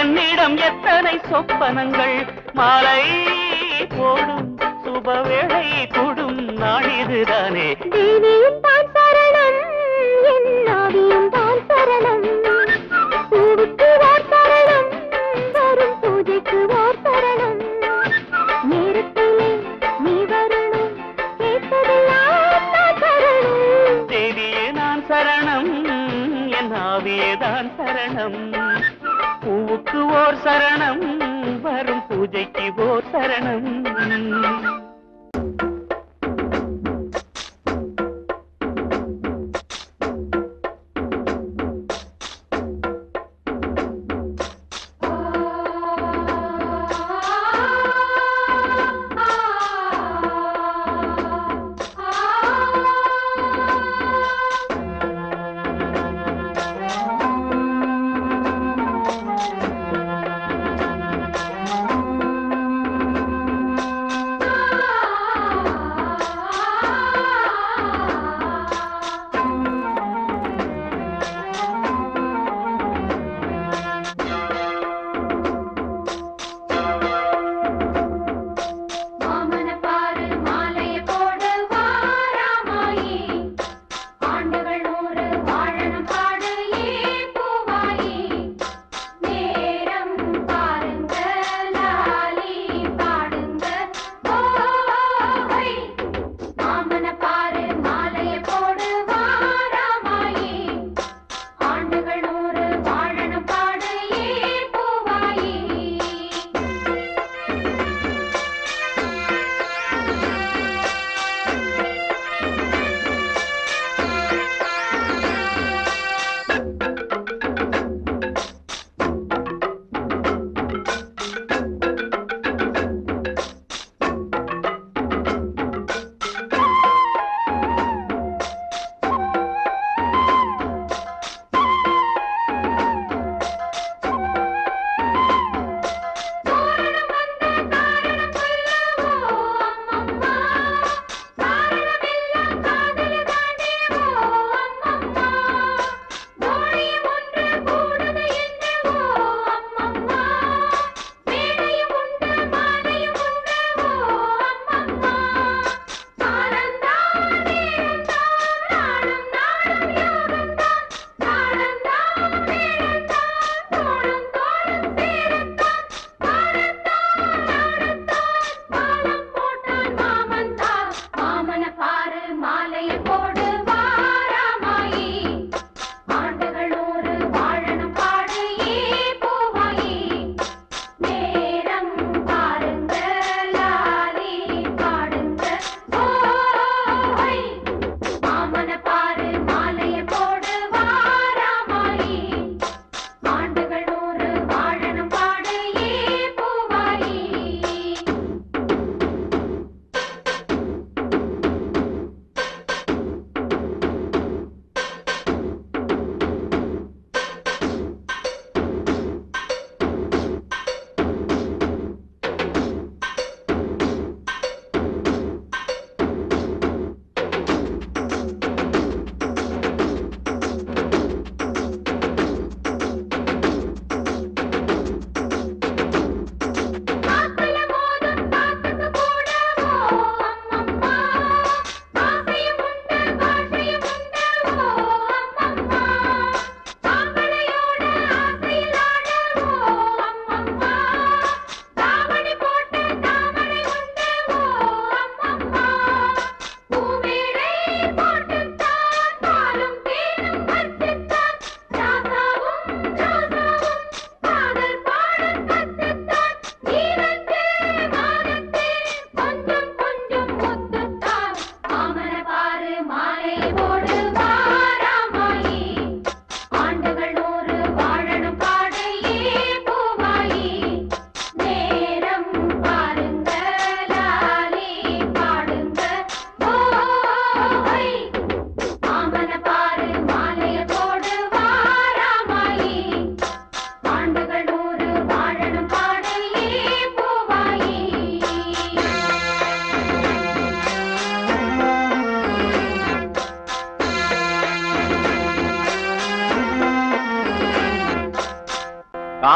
என்னிடம் எத்தனை சொப்பனங்கள். மாலை போடும் சுபவேளை கூடும் நாளிதுதானே. தேவியும் தான் சரணம், என் ஆவியும் தான் சரணம். பூவுக்கு ஓர் சரணம் வரும் பூஜைக்கு ஓர் சரணம். நேரத்திலே நீ வரணும், கேட்டதெல்லாம் நான் தரணும். தேவியே நான் சரணம், என் ஆவியே தான் சரணம். பூவுக்கு ஓர் சரணம் வரும் பூஜைக்கு ஓர் சரணம். ஆ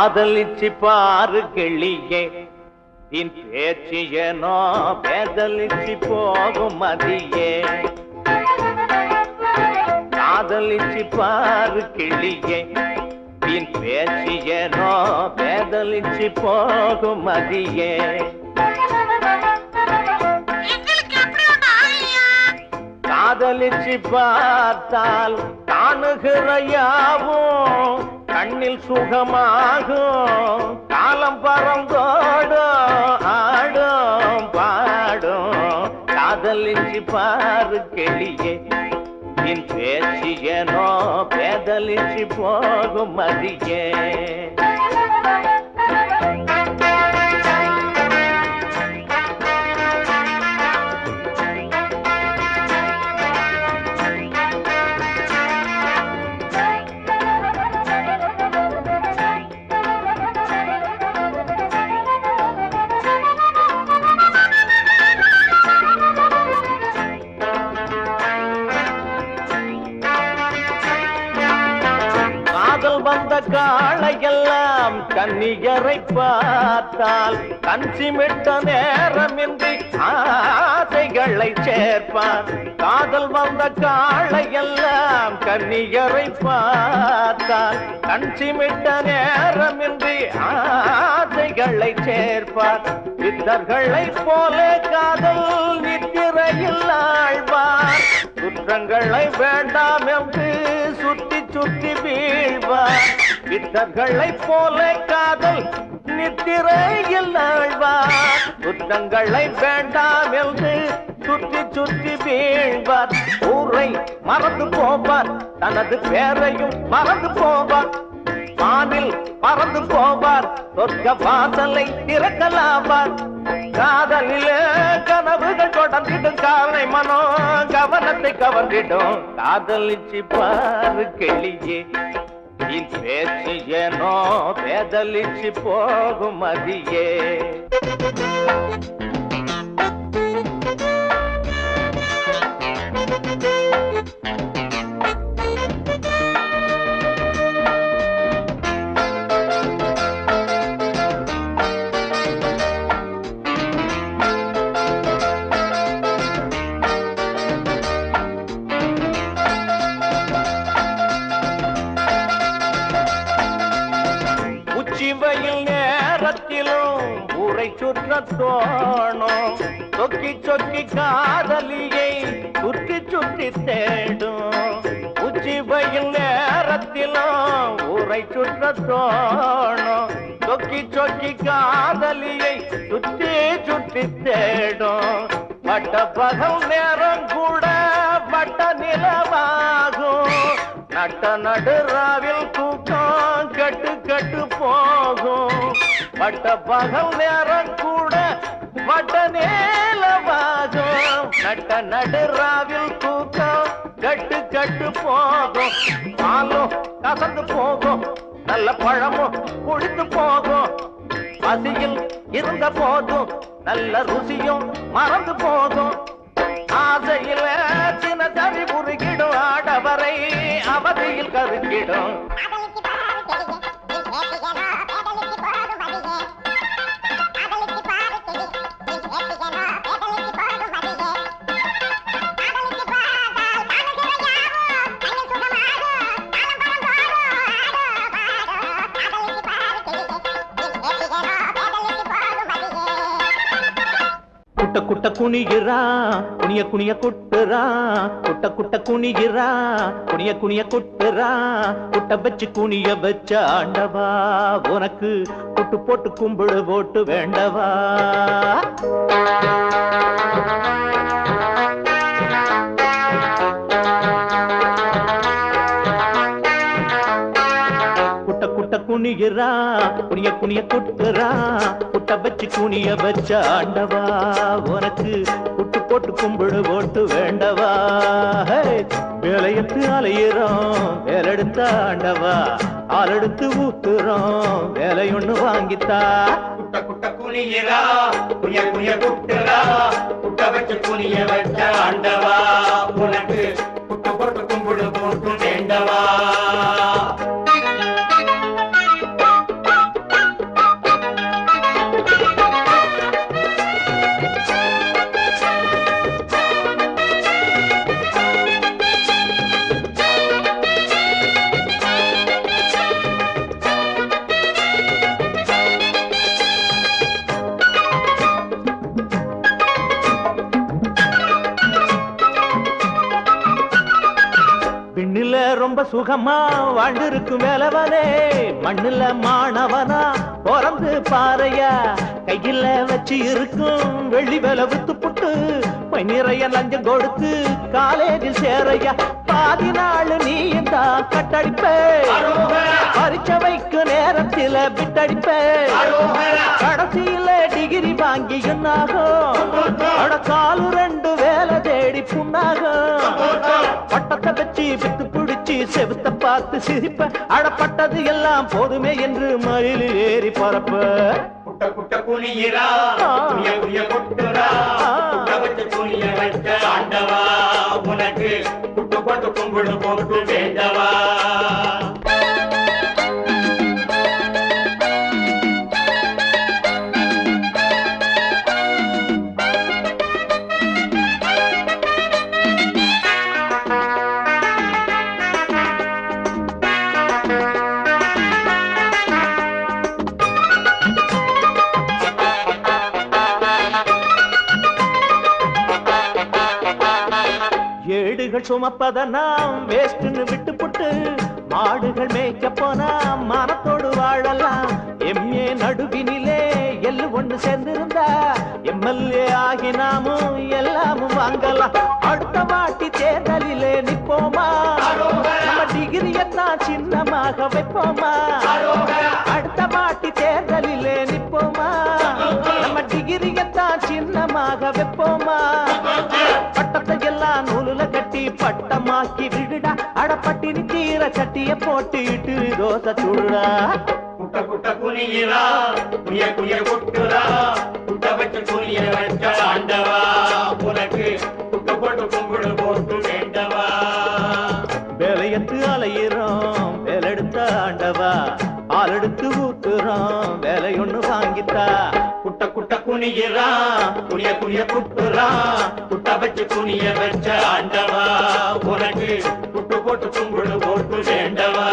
காதலிச்சு பாரு கிளியே என் பேச்சு ஏனோ பேதலிச்சு போகும் மதியே காதலிச்சு பாரு கிளியே என் பேச்சு ஏனோ பேதலிச்சு போகும் மதியே காதலிச்சு பார்த்தால் காணுகிற யாவும் கண்ணில் சுகமாகும் காலம் பறந்தோடும் ஆடும் பாடும் காதலிச்சு பாரு கிளியே என் பேச்சு ஏனோ பேதலிச்சு போகும் மதியே வந்த காளையெல்லாம் கன்னியரை பார்த்தால் கஞ்சிமிட்ட நேரமின்றி ஆசைகளை சேர்ப்பான் காதல் வந்த காளையெல்லாம் கன்னியரை பார்த்தால் கஞ்சிமிட்ட நேரமின்றி ஆசைகளை சேர்ப்பான் சித்தர்களை போல காதல் நித்திரையில் ஆழ்வார் குற்றங்களை வேண்டாம் என்று சுத்தி சுத்தி வீழ்வார் சித்தர்களை போல காதல் நித்திரையில் ஆழ்வார் குற்றங்களை வேண்டாம் என்று சுற்றி சுற்றி வீழ்வார் ஊரை மறந்து போவார் தனது பேரையும் மறந்து போவார் வானில் பறந்து போவார் சொர்க்க வாசலை திறக்கலாவார் காதலிலே கனவுகள் தொடர்ந்திடும் காலை மனோ கவனத்தை கவர்ந்திடும் காதலிச்சு பாரு கிளியே என் பேச்சு ஏனோ பேதலிச்சு போகும் மதியே சிவையில் நேரத்திலும் ஊரை சுற்ற தோணும் சொக்கி சொக்கி காதலியை சுற்றி சுற்றி தேடும் உச்சிவையில் நேரத்திலும் ஊரை சுற்ற தோணும் சொக்கி சொக்கி காதலியை சுற்றி சுற்றி தேடும் பட்ட பகல் நேரம் கூட பட்ட நிலவாகும் நட்ட நடுராவில் தூக்கம் கட்டு கட்டு போகும் பட்ட பகல் நேரம் கூட வட்ட நேலவாகும் நட்ட நடுராவில் தூக்கம் கட்டு கட்டு போகும் பாலும் கசந்து போகும் நல்ல பழமும் குடித்து போகும் பசியில் இருந்த போதும் நல்ல ருசியும் மறந்து போகும் ஆசையில சின்ன தவி முறுகிடும் ஆடவரை அவதியில் கருக்கிடும் குட்ட குட்ட குனிகிறா குனிய குனிய குட்டுறா குட்ட குட்ட குனிகிறா குனிய குனிய குட்டுறா குட்ட வச்சு குனிய வச்ச ஆண்டவா உனக்கு குட்டு போட்டு கும்பிடு போட்டு வேண்டவா குட்ட குட்ட குனிகிறா குனிய குனிய குட்டுறா குட்ட வச்சு குனிய வச்ச ஆண்டவா உனக்கு குட்டு போட்டு கும்பிடு போட்டு வேண்டவா வேலையத்து அலையிறோம் வேலெடுத்த ஆண்டவா ஆளெடுத்து ஊத்துறோம் வேலை ஒண்ணு வாங்கித்தா குட்ட குட்ட குனிகிறா குனிய குனிய குட்டுறா குட்ட வச்சு குனிய வச்ச ஆண்டவா உனக்கு குட்டு போட்டு கும்பிடு போட்டு வேண்டவா ரொம்ப சுகமா வாழ்ந்திருக்கும் வேலவனே மண்ணுல மாணவனா பிறந்து பாறையா கையில வச்சு இருக்கும் வெள்ளி வேலை வித்து புட்டு நிறைய லஞ்சம் கொடுத்து காலேஜில் சேரையா பாதி நாள் நீ தான் கட்டடிப்ப பரிச்சை வைக்க நேரத்தில் விட்டடிப்ப கடைசியில டிகிரி வாங்கி என்னாகும் காலு ரெண்டு வேலை தேடி புண்ணாகும் பட்டத்தை வச்சு வித்து பிடிச்சி செவுத்த பார்த்து சிரிப்ப அடப்பட்டது எல்லாம் போதுமே என்று மயிலில் ஏறி பரப்ப குட்ட குட்ட குனியிரா குனிய குனிய கொட்டுறா குட்ட வச்ச குனிய வச்ச ஆண்டவா உனக்கு குட்டு போட்டு கும்பிடு போட்டு வேண்டவா ஏடுகள் சுமப்பத நாம் வேஸ்ட்னு விட்டு புட்டு மாடுகள் மேய்க்க போனா மனத்தோடு வாழலாம் எம்ஏ நடுவினிலே எல்லு ஒண்ணு சேர்ந்திருந்தா எம்எல்ஏ ஆகி நாமும் எல்லாமும் வாங்கலாம் அடுத்த வாட்டி தேர்தலிலே நிப்போமா நம்ம டிகிரியத்தான் சின்னமாக வைப்போமா அடுத்த வாட்டி தேர்தலிலே நிப்போமா நம்ம டிகிரியத்தான் சின்னமாக வைப்போமா பட்டத்தை எல்லாம் நூலுல கட்டி பட்டமாக்கி விடுடா அடப்பட்டினி தீர சட்டிய போட்டு இட்டு தோசை சுடுடா குட்ட குட்ட குனியிரா குனிய குனிய கொட்டுறா குட்ட வச்ச குனிய வச்ச ஆண்டவா உனக்கு குட்டு போட்டு கும்பிடு போட்டு வேண்டவா வேலையத்து அலையிறோம் வேலெடுத்த ஆண்டவா பால் எடுத்து ஊத்துறோம் வேலை ஒண்ணு வாங்கித்தா குட்ட குட்ட குனியிரா குனிய குனிய குட்டுறா குட்ட வச்சு குனிய வச்ச ஆண்டவா உனக்கு குட்டு போட்டு கும்பிடு போட்டு வேண்டவா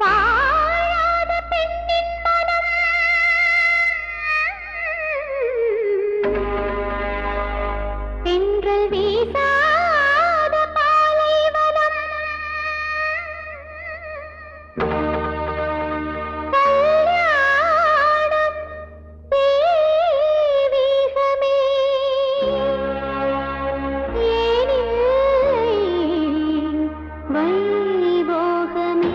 வாழாத பெண்ணின் மனம் தென்றல் வீசாத பாலைவனம் கல்யாணம் தெய்வீகமே ஏனில் வைபோகமே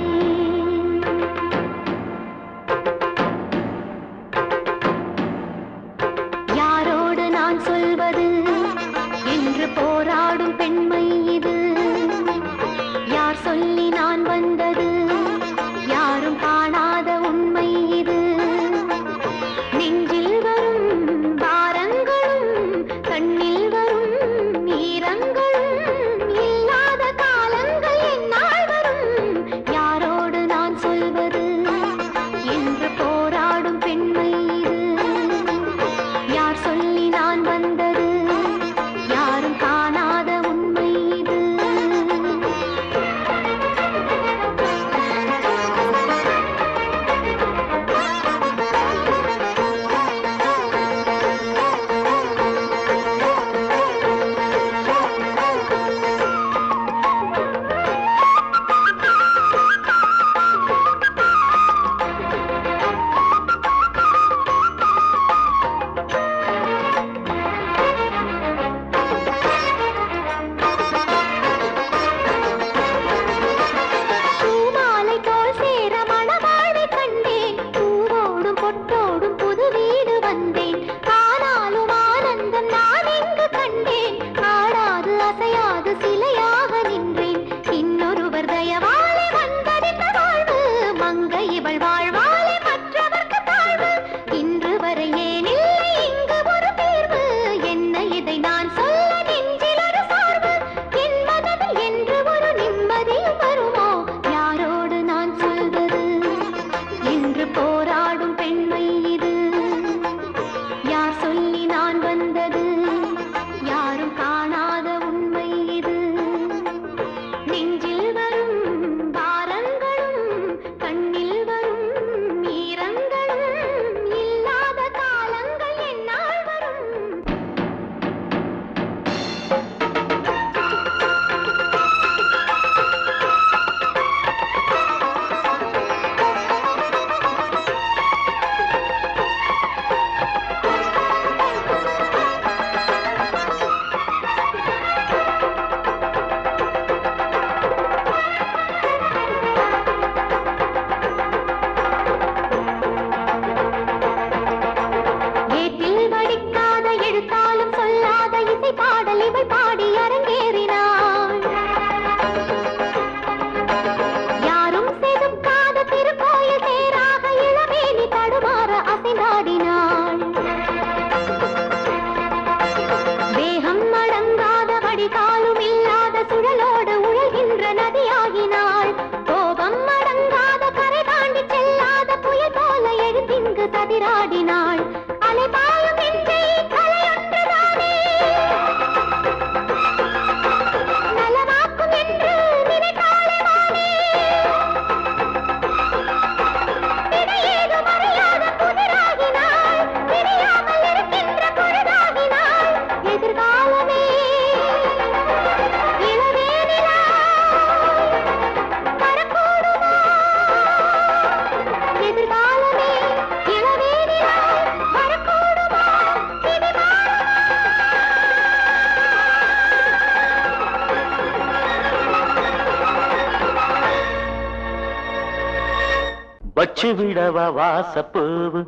வச்சு விடவா வாசப்பூவு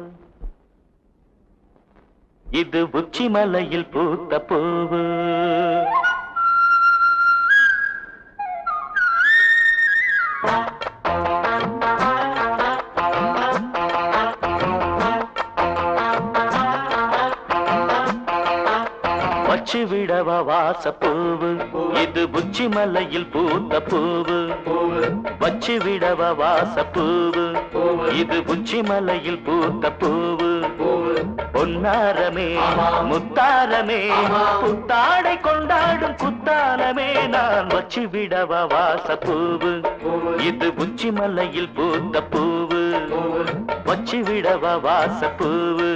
இது உச்சி மலையில் பூத்த பூவு வச்சு விடவா வாசப்பூவு இது உச்சி மலையில் பூத்த பூவு வச்சு விடவா வாசப்பூவு இது உச்சி மலையில் பூத்த பூவு பொன்னாரமே முத்தாரமே புத்தாடை கொண்டாடும் குத்தாலமே நான் வச்சு விடவா வாசப்பூவு இது உச்சி மலையில் பூத்த பூவு வச்சு விடவா வாசப்பூவு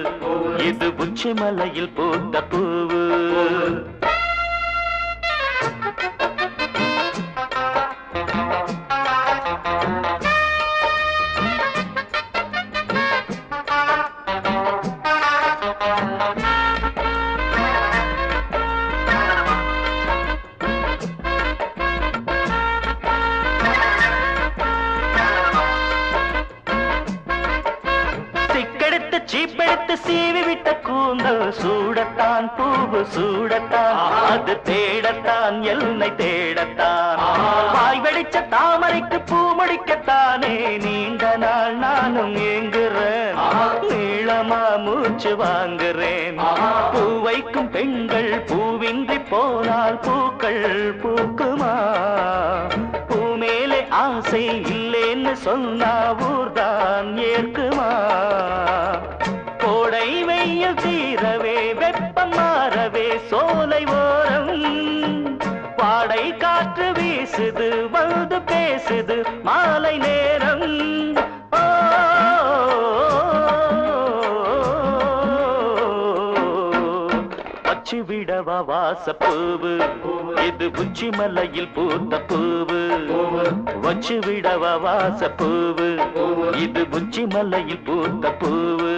இது உச்சி மலையில் பூத்த பூவு சீப்பெடுத்து சீவி விட்ட கூந்தல் சூடத்தான் பூவு சூடத்தான் அது தேடத்தான் எல்லை தேடத்தான் வாய் வெடிச்ச தாமரைக்கு பூ முடிக்கத்தானே நீண்ட நாள் நானும் ஏங்குறேன் நீளமா மூச்சு வாங்குறேன் பூ வைக்கும் பெண்கள் பூவின்றி போனால் பூக்கள் பூக்குமா பூ மேலே ஆசை இல்லேன்னு சொன்னா ஊர்தான் ஏற்குமா கோடை வெயில் தீரவே வெப்பம் மாறவே சோலை ஓரம் வாடை காற்று வீசுது வந்து பேசுது மாலை நேரம் வச்சு விடவா வாசப்பூவு இது உச்சி மலையில் பூத்த பூவு வச்சு விடவா வாசப்பூவு இது உச்சி மலையில் பூத்த பூவு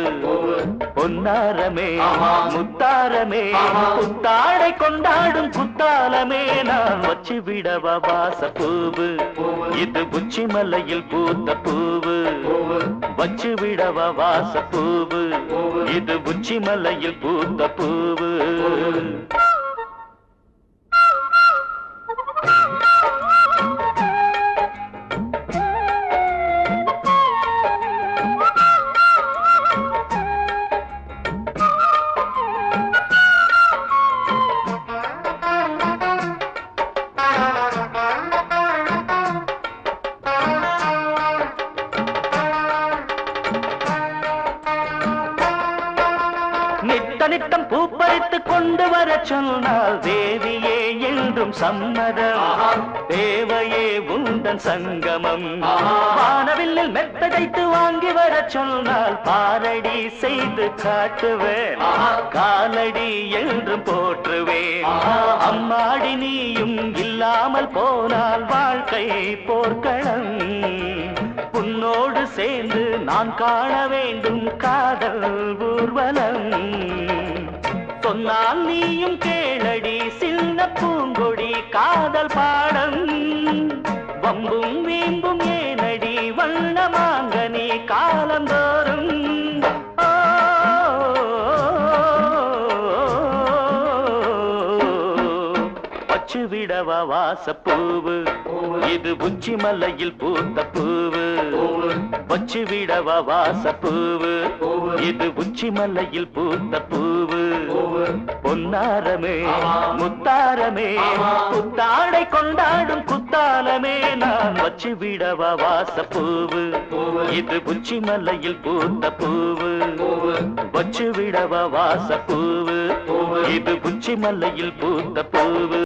பொன்னாரமே முத்தாரமே புத்தாடை கொண்டாடும் குத்தாலமே நான் வச்சு விடவா வாசப்பூவு இது உச்சி மலையில் பூத்த பூவு வச்சு விடவா வாசப்பூவு இது உச்சி மலையில் பூத்த பூவு நித்தம் பூப்பறித்து கொண்டு வர சொன்னால் தேவியே என்றும் சம்மதம் தேவையே உந்தன் சங்கமம் வானவில்லில் மெத்தடைத்து வாங்கி வர சொன்னால் பாரடி செய்து காட்டுவேன் காலடி என்றும் போற்றுவேன் அம்மாடி நீயும் இல்லாமல் போனால் வாழ்க்கை போர்க்களம் உன்னோடு சேர்ந்து நான் காண வேண்டும் காதல் ஊர்வலம் சொன்னால் நீயும் கேளடி சின்ன பூங்கொடி காதல் பாடம் வம்பும் வீம்பும் ஏனடி வண்ணமாங்கனி காலந்தோறும் வச்சு விடவா வாசப்பூவு இது உச்சி மலையில் பூத்த பூவு வச்சு விடவா வாசப்பூவு இது உச்சி மலையில் பூத்த பூவு பொன்னாரமே முத்தாரமே புத்தாடை கொண்டாடும் குத்தாலமே நான் வச்சு விடவா வாசப்பூவு இது உச்சி மலையில் பூத்த பூவு வச்சு விடவா வாசப்பூவு இது உச்சி மலையில் பூத்த பூவு